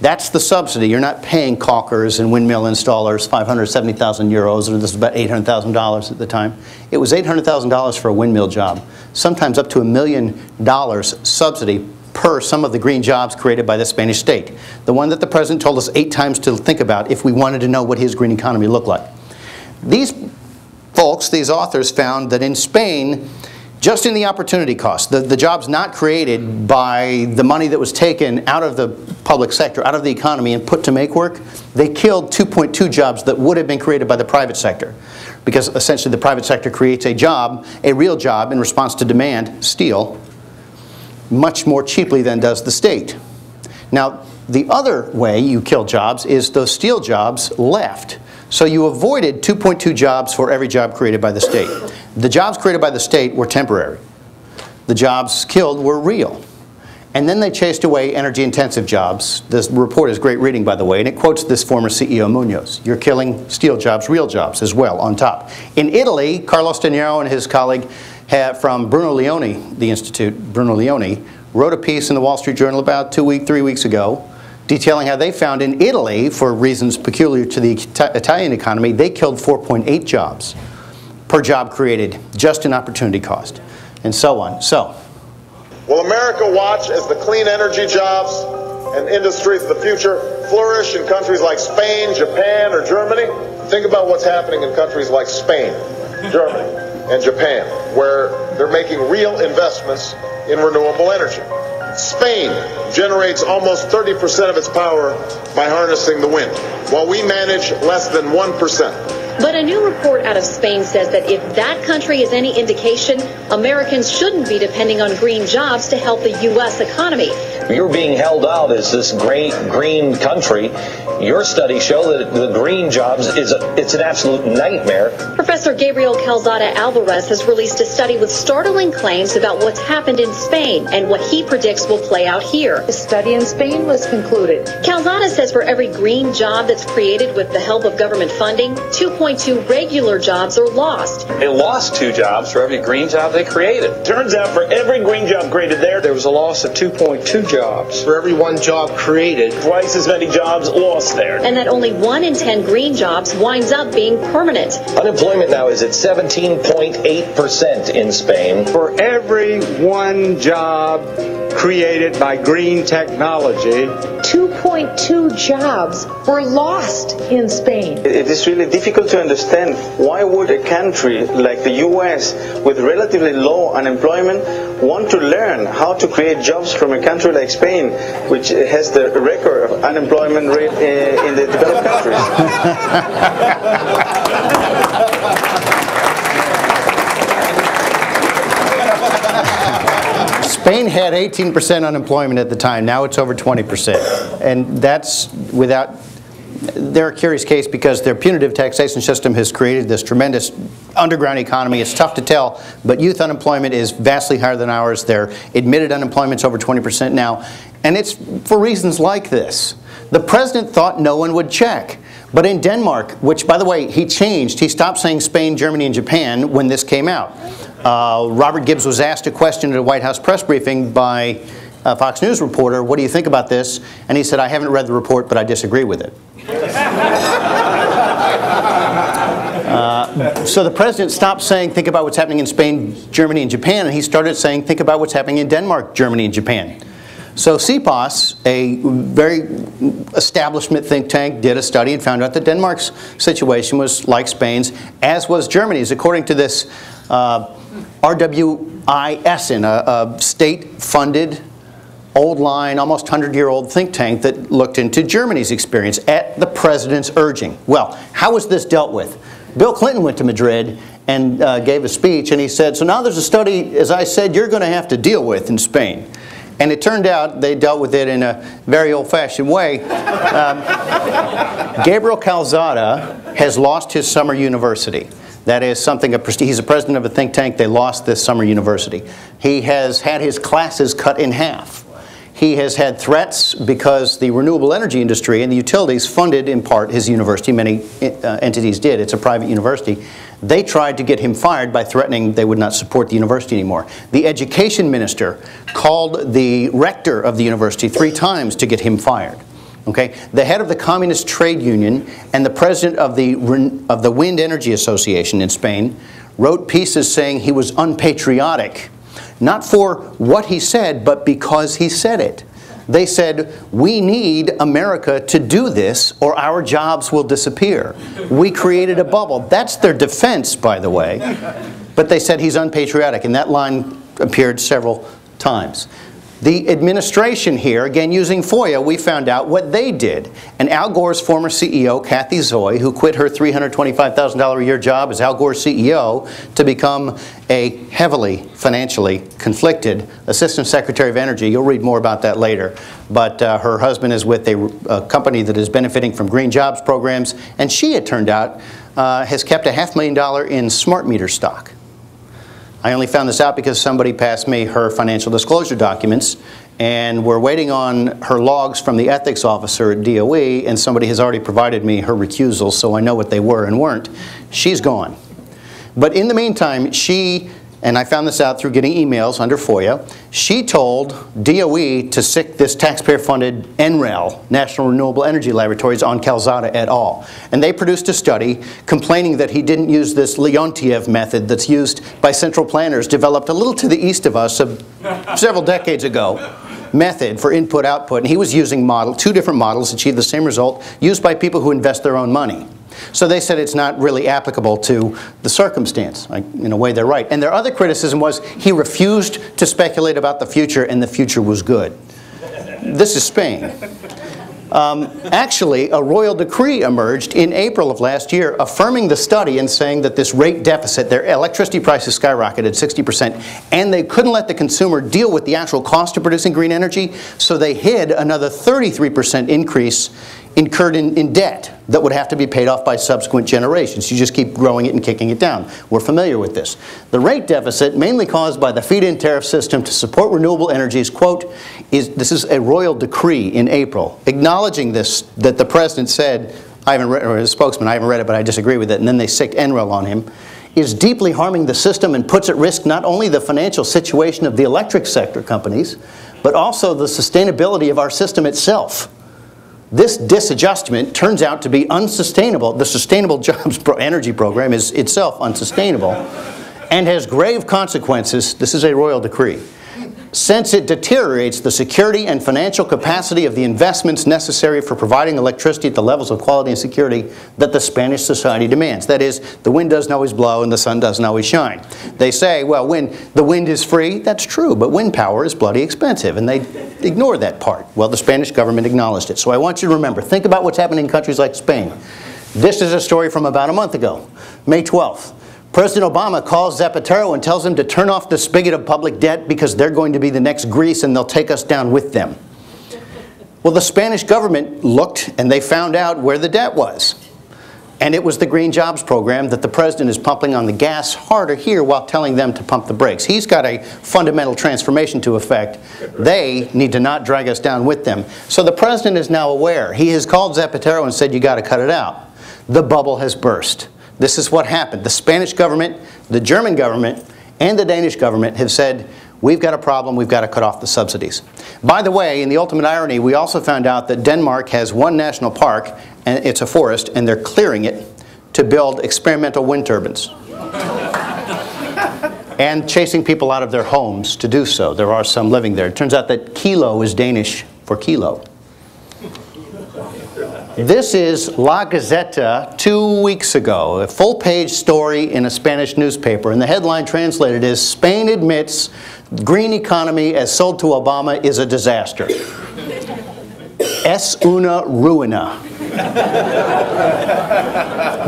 That's the subsidy. You're not paying caulkers and windmill installers 570,000 euros, or this is about $800,000 at the time. It was $800,000 for a windmill job, sometimes up to $1 million subsidy per some of the green jobs created by the Spanish state. The one that the president told us 8 times to think about if we wanted to know what his green economy looked like. These folks, these authors, found that in Spain, just in the opportunity cost, the jobs not created by the money that was taken out of the public sector, out of the economy and put to make work, they killed 2.2 jobs that would have been created by the private sector. Because essentially the private sector creates a job, a real job, in response to demand, steel, much more cheaply than does the state. Now, the other way you kill jobs is those steel jobs left. So you avoided 2.2 jobs for every job created by the state. The jobs created by the state were temporary. The jobs killed were real. And then they chased away energy-intensive jobs. This report is great reading, by the way, and it quotes this former CEO Munoz. You're killing steel jobs, real jobs as well, on top. In Italy, Carlos De Niro and his colleague from Bruno Leone, the Institute, Bruno Leone, wrote a piece in the Wall Street Journal about 3 weeks ago, detailing how they found in Italy, for reasons peculiar to the Italian economy, they killed 4.8 jobs per job created, just in opportunity cost, and so on. So, will America watch as the clean energy jobs and industries of the future flourish in countries like Spain, Japan, or Germany? Think about what's happening in countries like Spain, Germany, and Japan, where they're making real investments in renewable energy. Spain generates almost 30% of its power by harnessing the wind, while we manage less than 1%. But a new report out of Spain says that if that country is any indication, Americans shouldn't be depending on green jobs to help the U.S. economy. You're being held out as this great green country. Your studies show that the green jobs it's an absolute nightmare. Professor Gabriel Calzada Alvarez has released a study with startling claims about what's happened in Spain and what he predicts will play out here. The study in Spain was concluded. Calzada says for every green job that's created with the help of government funding, 2.2 regular jobs are lost. They lost 2 jobs for every green job they created. Turns out for every green job created there was a loss of 2.2 jobs. For every 1 job created, twice as many jobs lost there. And that only 1 in 10 green jobs winds up being permanent. Unemployment now is at 17.8% in Spain. For every 1 job created by green technology, 2.2 jobs were lost in Spain. It is really difficult to understand why would a country like the US with relatively low unemployment want to learn how to create jobs from a country like Spain, which has the record of unemployment rate in the developed countries. Spain had 18% unemployment at the time. Now it's over 20%. And that's without... They're a curious case because their punitive taxation system has created this tremendous underground economy. It's tough to tell, but youth unemployment is vastly higher than ours. Their admitted unemployment's over 20% now. And it's for reasons like this. The president thought no one would check. But in Denmark, which, by the way, he changed. He stopped saying Spain, Germany, and Japan when this came out. Robert Gibbs was asked a question at a White House press briefing by a Fox News reporter, what do you think about this? And he said, I haven't read the report, but I disagree with it. So the president stopped saying, think about what's happening in Spain, Germany, and Japan, and he started saying, think about what's happening in Denmark, Germany, and Japan. So CPOS, a very establishment think tank, did a study and found out that Denmark's situation was like Spain's, as was Germany's, according to this RWISN, a state-funded, old-line, almost 100-year-old think tank that looked into Germany's experience at the president's urging. Well, how was this dealt with? Bill Clinton went to Madrid and gave a speech, and he said, so now there's a study, as I said, you're going to have to deal with in Spain. And it turned out they dealt with it in a very old-fashioned way. Gabriel Calzada has lost his summer university. That is something, he's a president of a think tank. They lost this summer university. He has had his classes cut in half. He has had threats because the renewable energy industry and the utilities funded in part his university. Many entities did. It's a private university. They tried to get him fired by threatening they would not support the university anymore. The education minister called the rector of the university 3 times to get him fired. Okay? The head of the Communist Trade Union and the president of the Wind Energy Association in Spain wrote pieces saying he was unpatriotic. Not for what he said, but because he said it. They said, we need America to do this or our jobs will disappear. We created a bubble. That's their defense, by the way. But they said he's unpatriotic, and that line appeared several times. The administration here, again using FOIA, we found out what they did. And Al Gore's former CEO, Kathy Zoe, who quit her $325,000 a year job as Al Gore's CEO to become a heavily financially conflicted Assistant Secretary of Energy. You'll read more about that later. But her husband is with a company that is benefiting from green jobs programs. And she, it turned out, has kept $500,000 in smart meter stock. I only found this out because somebody passed me her financial disclosure documents, and we're waiting on her logs from the ethics officer at DOE, and somebody has already provided me her recusals, so I know what they were and weren't. She's gone. But in the meantime, she, and I found this out through getting emails under FOIA, she told DOE to sic this taxpayer-funded NREL, National Renewable Energy Laboratories, on Calzada et al. And they produced a study complaining that he didn't use this Leontiev method that's used by central planners, developed a little to the east of us several decades ago, method for input-output. And he was using 2 different models, achieved the same result, used by people who invest their own money. So they said it's not really applicable to the circumstance. In a way, they're right. And their other criticism was he refused to speculate about the future, and the future was good. This is Spain. Actually, a royal decree emerged in April of last year affirming the study and saying that this rate deficit, their electricity prices skyrocketed 60%, and they couldn't let the consumer deal with the actual cost of producing green energy, so they hid another 33% increase incurred in debt that would have to be paid off by subsequent generations. You just keep growing it and kicking it down. We're familiar with this. The rate deficit, mainly caused by the feed-in tariff system to support renewable energies, quote, this is a royal decree in April, acknowledging this, that the president said, I haven't read, or his spokesman, I haven't read it, but I disagree with it, and then they sicked NREL on him, is deeply harming the system and puts at risk not only the financial situation of the electric sector companies, but also the sustainability of our system itself. This disadjustment turns out to be unsustainable. The Sustainable Jobs Energy Program is itself unsustainable and has grave consequences. This is a royal decree. Since it deteriorates the security and financial capacity of the investments necessary for providing electricity at the levels of quality and security that the Spanish society demands. That is, the wind doesn't always blow and the sun doesn't always shine. They say, well, when the wind is free, that's true, but wind power is bloody expensive, and they ignore that part. Well, the Spanish government acknowledged it. So I want you to remember, think about what's happening in countries like Spain. This is a story from about a month ago, May 12th. President Obama calls Zapatero and tells him to turn off the spigot of public debt because they're going to be the next Greece and they'll take us down with them. Well, the Spanish government looked and they found out where the debt was. And it was the Green Jobs Program that the president is pumping on the gas harder here while telling them to pump the brakes. He's got a fundamental transformation to effect. They need to not drag us down with them. So the president is now aware. He has called Zapatero and said, you got to cut it out. The bubble has burst. This is what happened. The Spanish government, the German government, and the Danish government have said, we've got a problem, we've got to cut off the subsidies. By the way, in the ultimate irony, we also found out that Denmark has one national park, and it's a forest, and they're clearing it to build experimental wind turbines. And chasing people out of their homes to do so. There are some living there. It turns out that kilo is Danish for kilo. This is La Gazeta 2 weeks ago, a full-page story in a Spanish newspaper, and the headline translated is, Spain admits green economy as sold to Obama is a disaster. Es una ruina.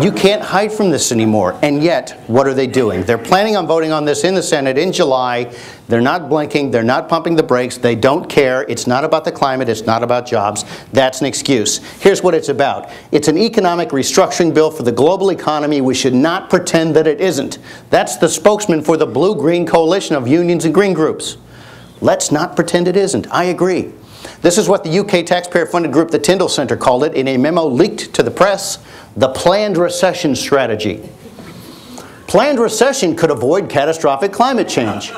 You can't hide from this anymore, and yet, what are they doing? They're planning on voting on this in the Senate in July. They're not blinking, they're not pumping the brakes, they don't care. It's not about the climate, it's not about jobs. That's an excuse. Here's what it's about. It's an economic restructuring bill for the global economy. We should not pretend that it isn't. That's the spokesman for the Blue-Green Coalition of unions and green groups. Let's not pretend it isn't. I agree. This is what the UK taxpayer-funded group, the Tyndall Centre, called it in a memo leaked to the press, the planned recession strategy. Planned recession could avoid catastrophic climate change.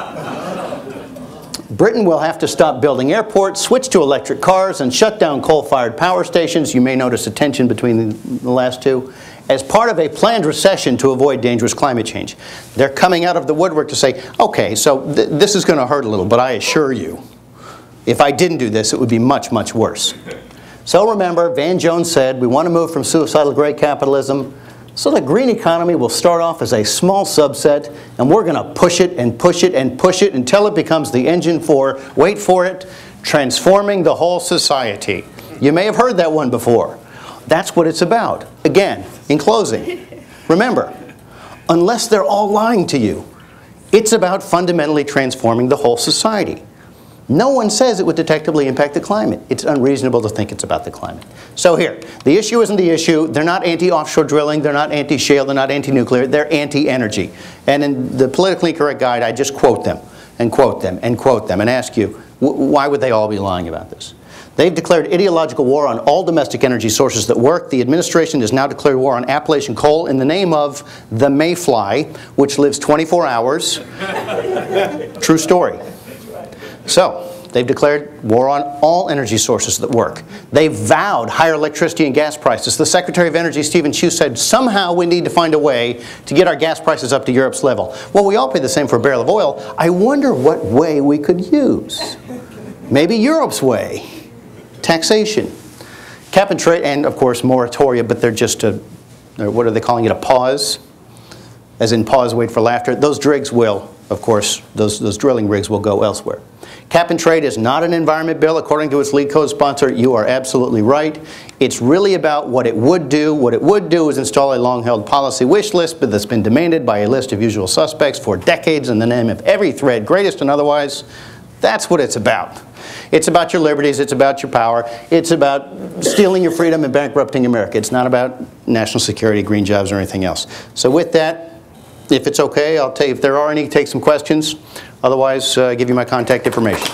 Britain will have to stop building airports, switch to electric cars, and shut down coal-fired power stations. You may notice a tension between the last two. As part of a planned recession to avoid dangerous climate change. They're coming out of the woodwork to say, okay, so this is going to hurt a little, but I assure you, if I didn't do this, it would be much, much worse. So remember, Van Jones said, we want to move from suicidal great capitalism. So the green economy will start off as a small subset, and we're going to push it and push it and push it until it becomes the engine for, wait for it, transforming the whole society. You may have heard that one before. That's what it's about. Again, in closing, remember, unless they're all lying to you, it's about fundamentally transforming the whole society. No one says it would detectably impact the climate. It's unreasonable to think it's about the climate. So here, the issue isn't the issue. They're not anti-offshore drilling. They're not anti-shale. They're not anti-nuclear. They're anti-energy. And in the politically correct guide, I just quote them and quote them and quote them and ask you, why would they all be lying about this? They've declared ideological war on all domestic energy sources that work. The administration has now declared war on Appalachian coal in the name of the mayfly, which lives 24 hours. True story. So, they've declared war on all energy sources that work. They vowed higher electricity and gas prices. The Secretary of Energy, Stephen Chu, said somehow we need to find a way to get our gas prices up to Europe's level. Well, we all pay the same for a barrel of oil. I wonder what way we could use. Maybe Europe's way. Taxation. Cap and trade, and of course moratoria, but they're just a, what are they calling it, a pause? As in pause, wait for laughter. Those rigs will, of course, those drilling rigs will go elsewhere. Cap and trade is not an environment bill, according to its lead co-sponsor. You are absolutely right. It's really about what it would do. What it would do is install a long-held policy wish list that's been demanded by a list of usual suspects for decades in the name of every thread, greatest and otherwise. That's what it's about. It's about your liberties. It's about your power. It's about stealing your freedom and bankrupting America. It's not about national security, green jobs, or anything else. So with that, if it's okay, I'll take, if there are any, take some questions. Otherwise, give you my contact information.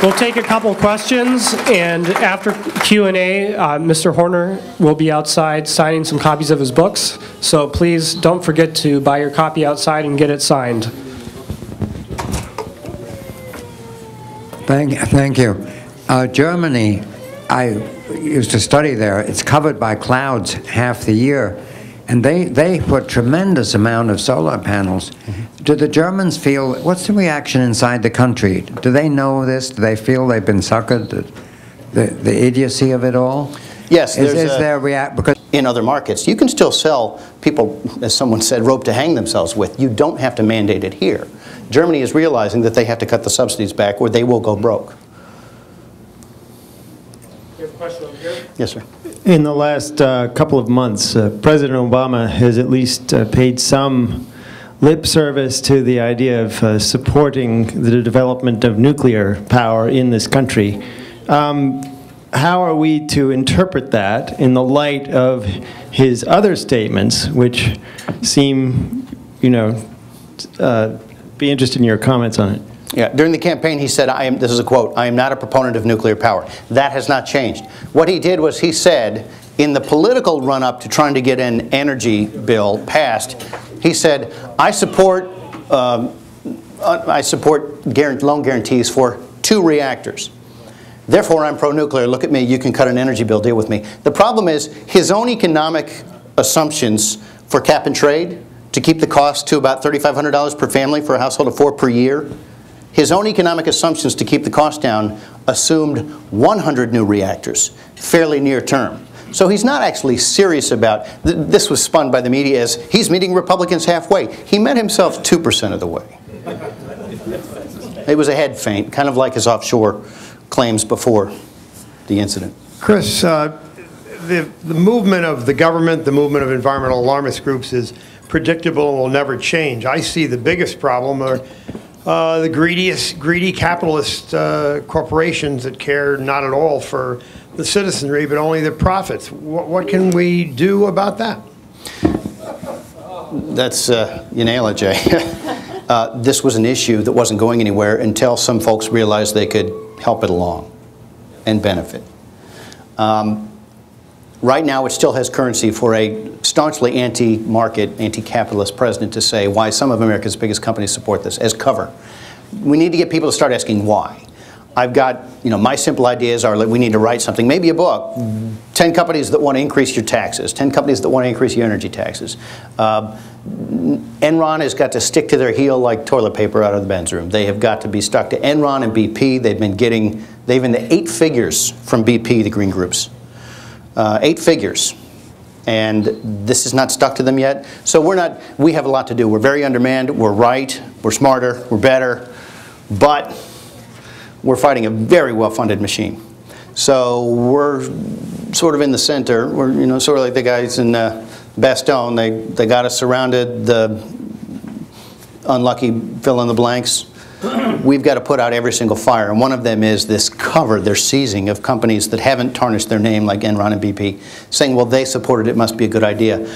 We'll take a couple questions, and after Q&A, Mr. Horner will be outside signing some copies of his books. So please don't forget to buy your copy outside and get it signed. Thank you. Germany, I used to study there. It's covered by clouds half the year, and they put tremendous amount of solar panels. Do the Germans feel, what's the reaction inside the country? Do they know this? Do they feel they've been suckered? The idiocy of it all? Yes, is there because in other markets, you can still sell people, as someone said, rope to hang themselves with. You don't have to mandate it here. Germany is realizing that they have to cut the subsidies back or they will go broke. You have a question over here? Yes, sir. In the last couple of months, President Obama has at least paid some lip service to the idea of supporting the development of nuclear power in this country. How are we to interpret that in the light of his other statements, which seem, you know, be interested in your comments on it? Yeah, during the campaign he said, this is a quote, "I am not a proponent of nuclear power." That has not changed. What he did was he said, in the political run-up to trying to get an energy bill passed, he said, I support loan guarantees for 2 reactors. Therefore, I'm pro-nuclear. Look at me. You can cut an energy bill. Deal with me. The problem is his own economic assumptions for cap and trade to keep the cost to about $3,500 per family for a household of 4 per year. His own economic assumptions to keep the cost down assumed 100 new reactors fairly near term. So he's not actually serious about, this was spun by the media as he's meeting Republicans halfway. He met himself 2% of the way. It was a head feint, kind of like his offshore claims before the incident. Chris, the movement of the government, the movement of environmental alarmist groups is predictable and will never change. I see the biggest problem are the greedy capitalist corporations that care not at all for the citizenry, but only the profits. What can we do about that? That's, you nail it, Jay. This was an issue that wasn't going anywhere until some folks realized they could help it along and benefit. Right now, it still has currency for a staunchly anti-market, anti-capitalist president to say why some of America's biggest companies support this as cover. We need to get people to start asking why. I've got, my simple ideas are that we need to write something, maybe a book, 10 companies that want to increase your taxes, 10 companies that want to increase your energy taxes. Enron has got to stick to their heel like toilet paper out of the men's room. They have got to be stuck to Enron and BP. They've been the 8 figures from BP, the green groups. 8 figures. And this is not stuck to them yet. So we have a lot to do. We're very undermanned, we're right, we're smarter, we're better, but we're fighting a very well-funded machine. So we're sort of in the center. We're sort of like the guys in Bastogne. They got us surrounded, the unlucky fill in the blanks. We've got to put out every single fire, and one of them is this cover they're seizing of companies that haven't tarnished their name like Enron and BP, saying, well, they supported it, must be a good idea.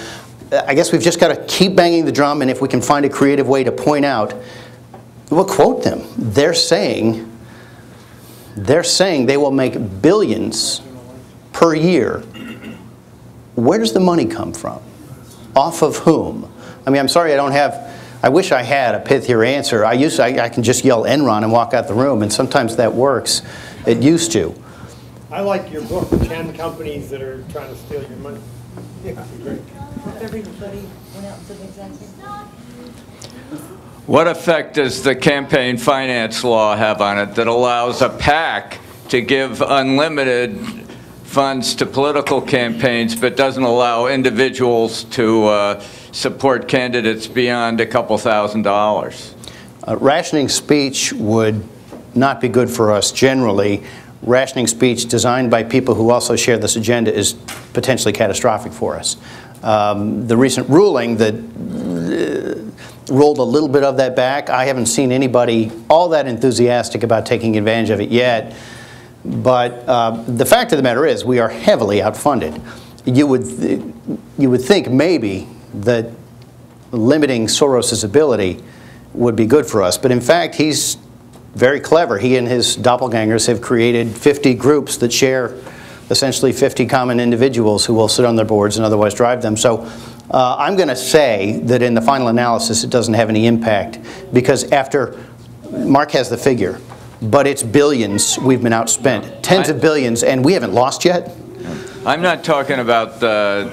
I guess we've just got to keep banging the drum, and if we can find a creative way to point out, we'll quote them. They're saying they will make billions per year. Where does the money come from? Off of whom? I mean, I'm sorry I wish I had a pithier answer. I can just yell Enron and walk out the room, and sometimes that works. It used to. I like your book, 10 companies that are trying to steal your money. Yeah, great. Everybody went out to the executive. What effect does the campaign finance law have on it that allows a PAC to give unlimited funds to political campaigns, but doesn't allow individuals to support candidates beyond a couple $1,000s. Rationing speech would not be good for us generally. Rationing speech designed by people who also share this agenda is potentially catastrophic for us. The recent ruling that rolled a little bit of that back, I haven't seen anybody all that enthusiastic about taking advantage of it yet. But the fact of the matter is we are heavily outfunded. You would think maybe that limiting Soros's ability would be good for us. But in fact, he's very clever. He and his doppelgangers have created 50 groups that share essentially 50 common individuals who will sit on their boards and otherwise drive them. So I'm going to say that in the final analysis it doesn't have any impact, because after, Mark has the figure, but it's billions we've been outspent, tens of billions, and we haven't lost yet. I'm not talking about the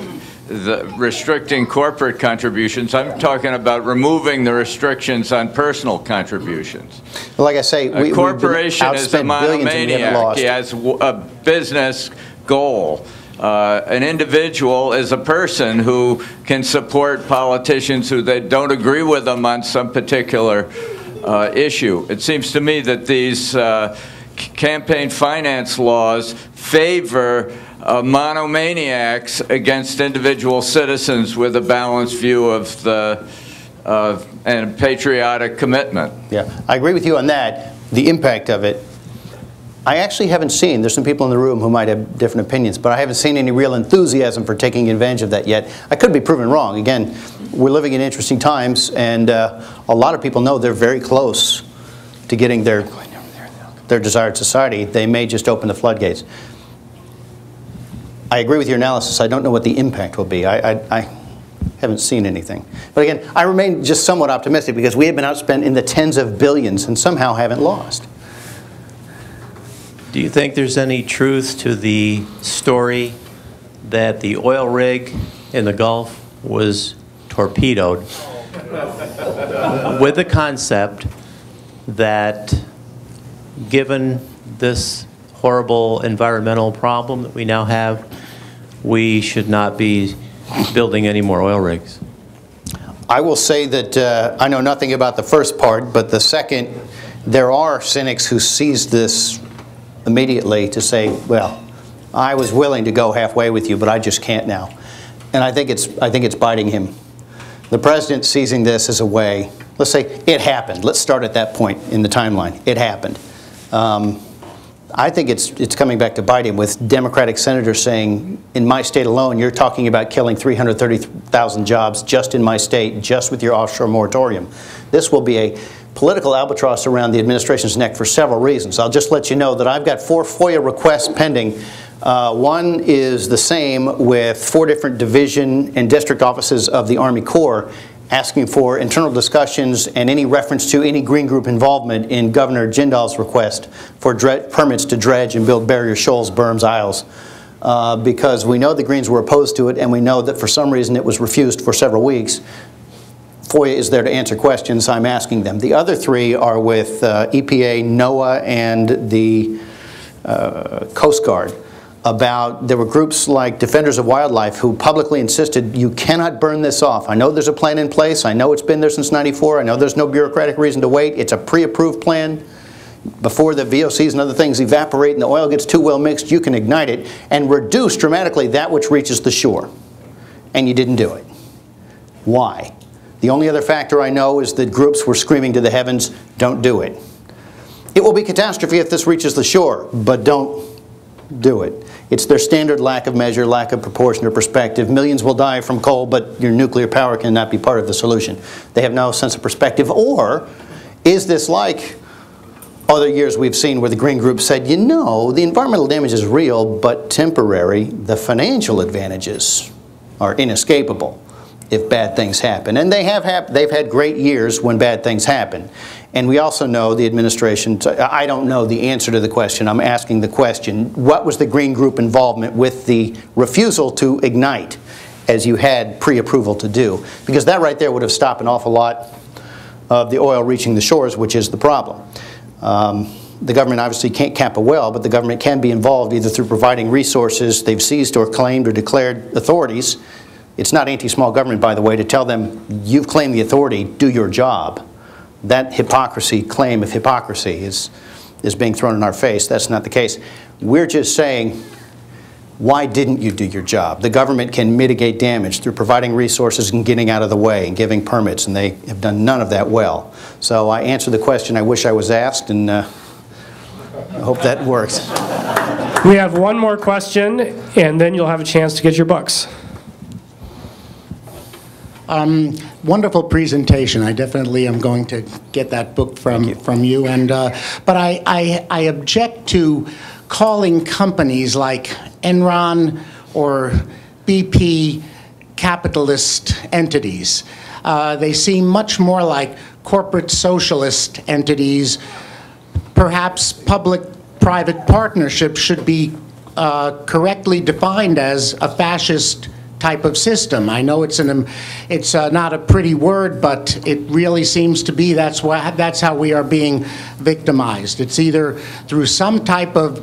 restricting corporate contributions. I'm talking about removing the restrictions on personal contributions. Well, like I say, a corporation is a monomaniac. He has a business goal. An individual is a person who can support politicians who they don't agree with them on some particular issue. It seems to me that these campaign finance laws favor monomaniacs against individual citizens with a balanced view of the and patriotic commitment. Yeah, I agree with you on that. The impact of it, I actually haven't seen, there's some people in the room who might have different opinions, but I haven't seen any real enthusiasm for taking advantage of that yet. I could be proven wrong. Again, we're living in interesting times, and a lot of people know they're very close to getting their desired society. They may just open the floodgates. I agree with your analysis. I don't know what the impact will be. I haven't seen anything. But again, I remain just somewhat optimistic because we have been outspent in the tens of billions and somehow haven't lost. Do you think there's any truth to the story that the oil rig in the Gulf was torpedoed with the concept that given this horrible environmental problem that we now have, we should not be building any more oil rigs? I will say that I know nothing about the first part, but the second, there are cynics who seize this immediately to say, well, I was willing to go halfway with you, but I just can't now. And I think it's biting him. The president seizing this as a way, let's say it happened. Let's start at that point in the timeline. It happened. I think it's coming back to bite him, with Democratic senators saying, in my state alone, you're talking about killing 330,000 jobs just in my state, just with your offshore moratorium. This will be a political albatross around the administration's neck for several reasons. I'll just let you know that I've got 4 FOIA requests pending. One is the same with 4 different division and district offices of the Army Corps, asking for internal discussions and any reference to any Green Group involvement in Governor Jindal's request for permits to dredge and build barrier shoals, berms, aisles. Because we know the Greens were opposed to it, and we know that for some reason it was refused for several weeks. FOIA is there to answer questions. I'm asking them. The other 3 are with EPA, NOAA, and the Coast Guard. There were groups like Defenders of Wildlife who publicly insisted, you cannot burn this off. I know there's a plan in place. I know it's been there since '94. I know there's no bureaucratic reason to wait. It's a pre-approved plan. Before the VOCs and other things evaporate and the oil gets too well mixed, you can ignite it and reduce dramatically that which reaches the shore. And you didn't do it. Why? The only other factor I know is that groups were screaming to the heavens, don't do it. It will be catastrophe if this reaches the shore, but don't do it. It's their standard lack of measure, lack of proportion or perspective. Millions will die from coal, but your nuclear power cannot be part of the solution. They have no sense of perspective. Or is this like other years we've seen where the Green Group said, you know, the environmental damage is real but temporary. The financial advantages are inescapable if bad things happen. And they've had great years when bad things happen. And we also know the administration, I don't know the answer to the question, I'm asking the question, what was the Green Group involvement with the refusal to ignite as you had pre-approval to do? Because that right there would have stopped an awful lot of the oil reaching the shores, which is the problem. the government obviously can't cap a well, but the government can be involved either through providing resources they've seized or claimed or declared authorities. It's not anti-small government, by the way, to tell them, you've claimed the authority, do your job. That hypocrisy, claim of hypocrisy, is being thrown in our face. That's not the case. We're just saying, why didn't you do your job? The government can mitigate damage through providing resources and getting out of the way and giving permits, and they have done none of that well. So I answered the question I wish I was asked, and I hope that works. We have one more question, and then you'll have a chance to get your books. Wonderful presentation. I definitely am going to get that book from you. And but I object to calling companies like Enron or BP capitalist entities. They seem much more like corporate socialist entities. Perhaps public-private partnership should be correctly defined as a fascist type of system. I know it's not a pretty word, but it really seems to be. That's how we are being victimized. It's either through some type of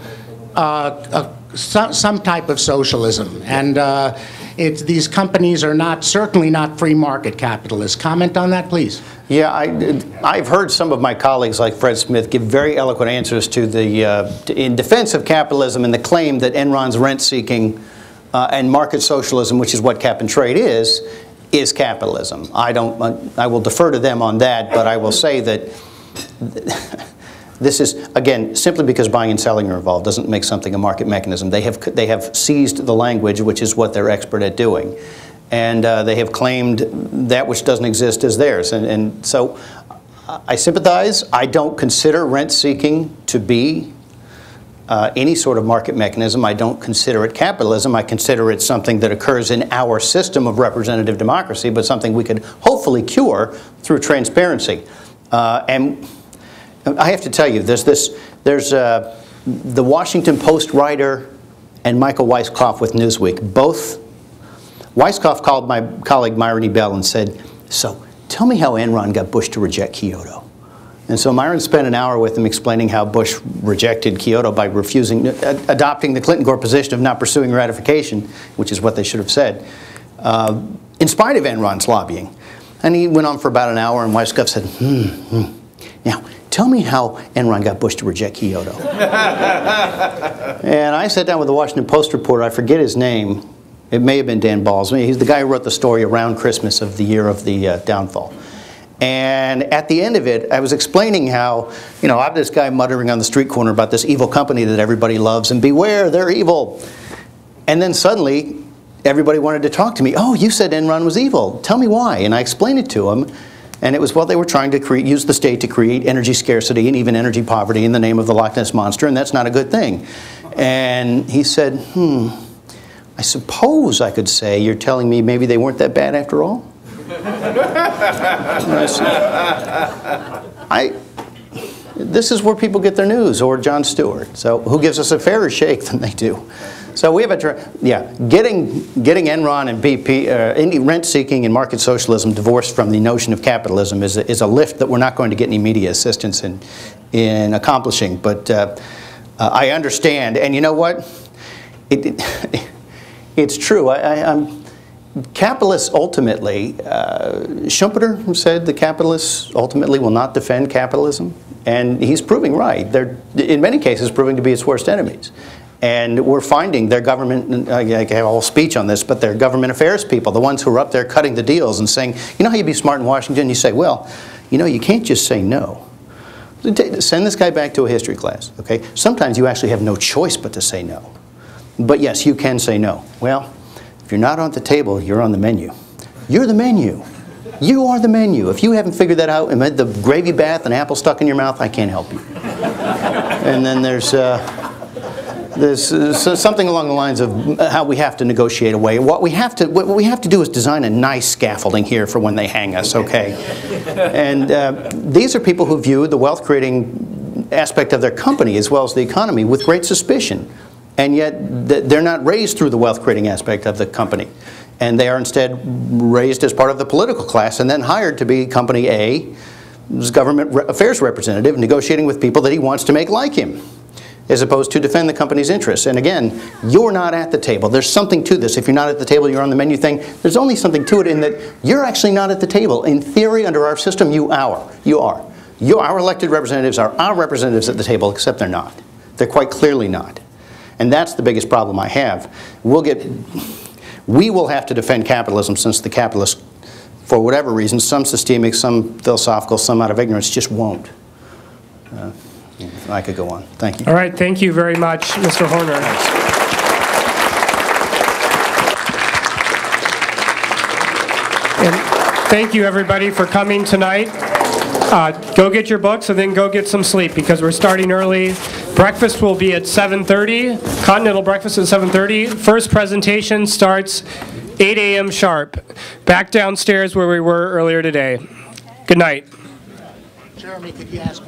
socialism, and these companies are certainly not free market capitalists. Comment on that, please. Yeah, I've heard some of my colleagues like Fred Smith give very eloquent answers to in defense of capitalism and the claim that Enron's rent-seeking and market socialism, which is what cap and trade is capitalism. I will defer to them on that, but I will say that this is, again, simply because buying and selling are involved doesn't make something a market mechanism. They have seized the language, which is what they're expert at doing. And they have claimed that which doesn't exist as theirs. And so I sympathize. I don't consider rent-seeking to be any sort of market mechanism. I don't consider it capitalism. I consider it something that occurs in our system of representative democracy, but something we could hopefully cure through transparency. And I have to tell you, there's the Washington Post writer and Michael Weiskopf with Newsweek. Weiskopf called my colleague Myron E. Bell and said, so tell me how Enron got Bush to reject Kyoto. And so Myron spent an hour with him explaining how Bush rejected Kyoto by adopting the Clinton-Gore position of not pursuing ratification, which is what they should have said, in spite of Enron's lobbying. And he went on for about an hour, and Weiskopf said, now, tell me how Enron got Bush to reject Kyoto. And I sat down with the Washington Post reporter, I forget his name. It may have been Dan Balls. He's the guy who wrote the story around Christmas of the year of the downfall. And at the end of it, I was explaining how, I have this guy muttering on the street corner about this evil company that everybody loves, and beware, they're evil. And then suddenly, everybody wanted to talk to me. Oh, you said Enron was evil. Tell me why. And I explained it to him. And it was, well, they were trying to use the state to create energy scarcity and even energy poverty in the name of the Loch Ness Monster, and that's not a good thing. And he said, I suppose I could say you're telling me maybe they weren't that bad after all? This is where people get their news, or Jon Stewart. So who gives us a fairer shake than they do? So we have getting Enron and BP, rent-seeking and market socialism divorced from the notion of capitalism is a lift that we're not going to get any media assistance in accomplishing. But I understand, and you know what? It's true. Capitalists ultimately, Schumpeter said the capitalists ultimately will not defend capitalism, and he's proving right. They're, in many cases, proving to be its worst enemies. And we're finding their government, I have a whole speech on this, but their government affairs people, the ones who are up there cutting the deals and saying, you know how you'd be smart in Washington? You say, well, you can't just say no. Send this guy back to a history class, okay? Sometimes you actually have no choice but to say no. But yes, you can say no. Well, if you're not on the table, you're on the menu. You're the menu. You are the menu. If you haven't figured that out and had the gravy bath and apple stuck in your mouth, I can't help you. And then there's something along the lines of how we have to negotiate away. What we have to do is design a nice scaffolding here for when they hang us, okay? And these are people who view the wealth-creating aspect of their company as well as the economy with great suspicion. And yet they're not raised through the wealth-creating aspect of the company. And they are instead raised as part of the political class and then hired to be company A government affairs representative negotiating with people that he wants to make like him, as opposed to defend the company's interests. And again, you're not at the table. There's something to this. If you're not at the table, you're on the menu thing. There's only something to it in that you're actually not at the table. In theory, under our system, you are. Our elected representatives are our representatives at the table, except they're not. They're quite clearly not. And that's the biggest problem I have. We will have to defend capitalism, since the capitalists, for whatever reason, some systemic, some philosophical, some out of ignorance, just won't. I could go on. Thank you. All right. Thank you very much, Mr. Horner. And thank you, everybody, for coming tonight. Go get your books and then go get some sleep, because we're starting early. Breakfast will be at 7:30. Continental breakfast at 7:30. First presentation starts 8 a.m. sharp. Back downstairs where we were earlier today. Good night. Jeremy, could you ask?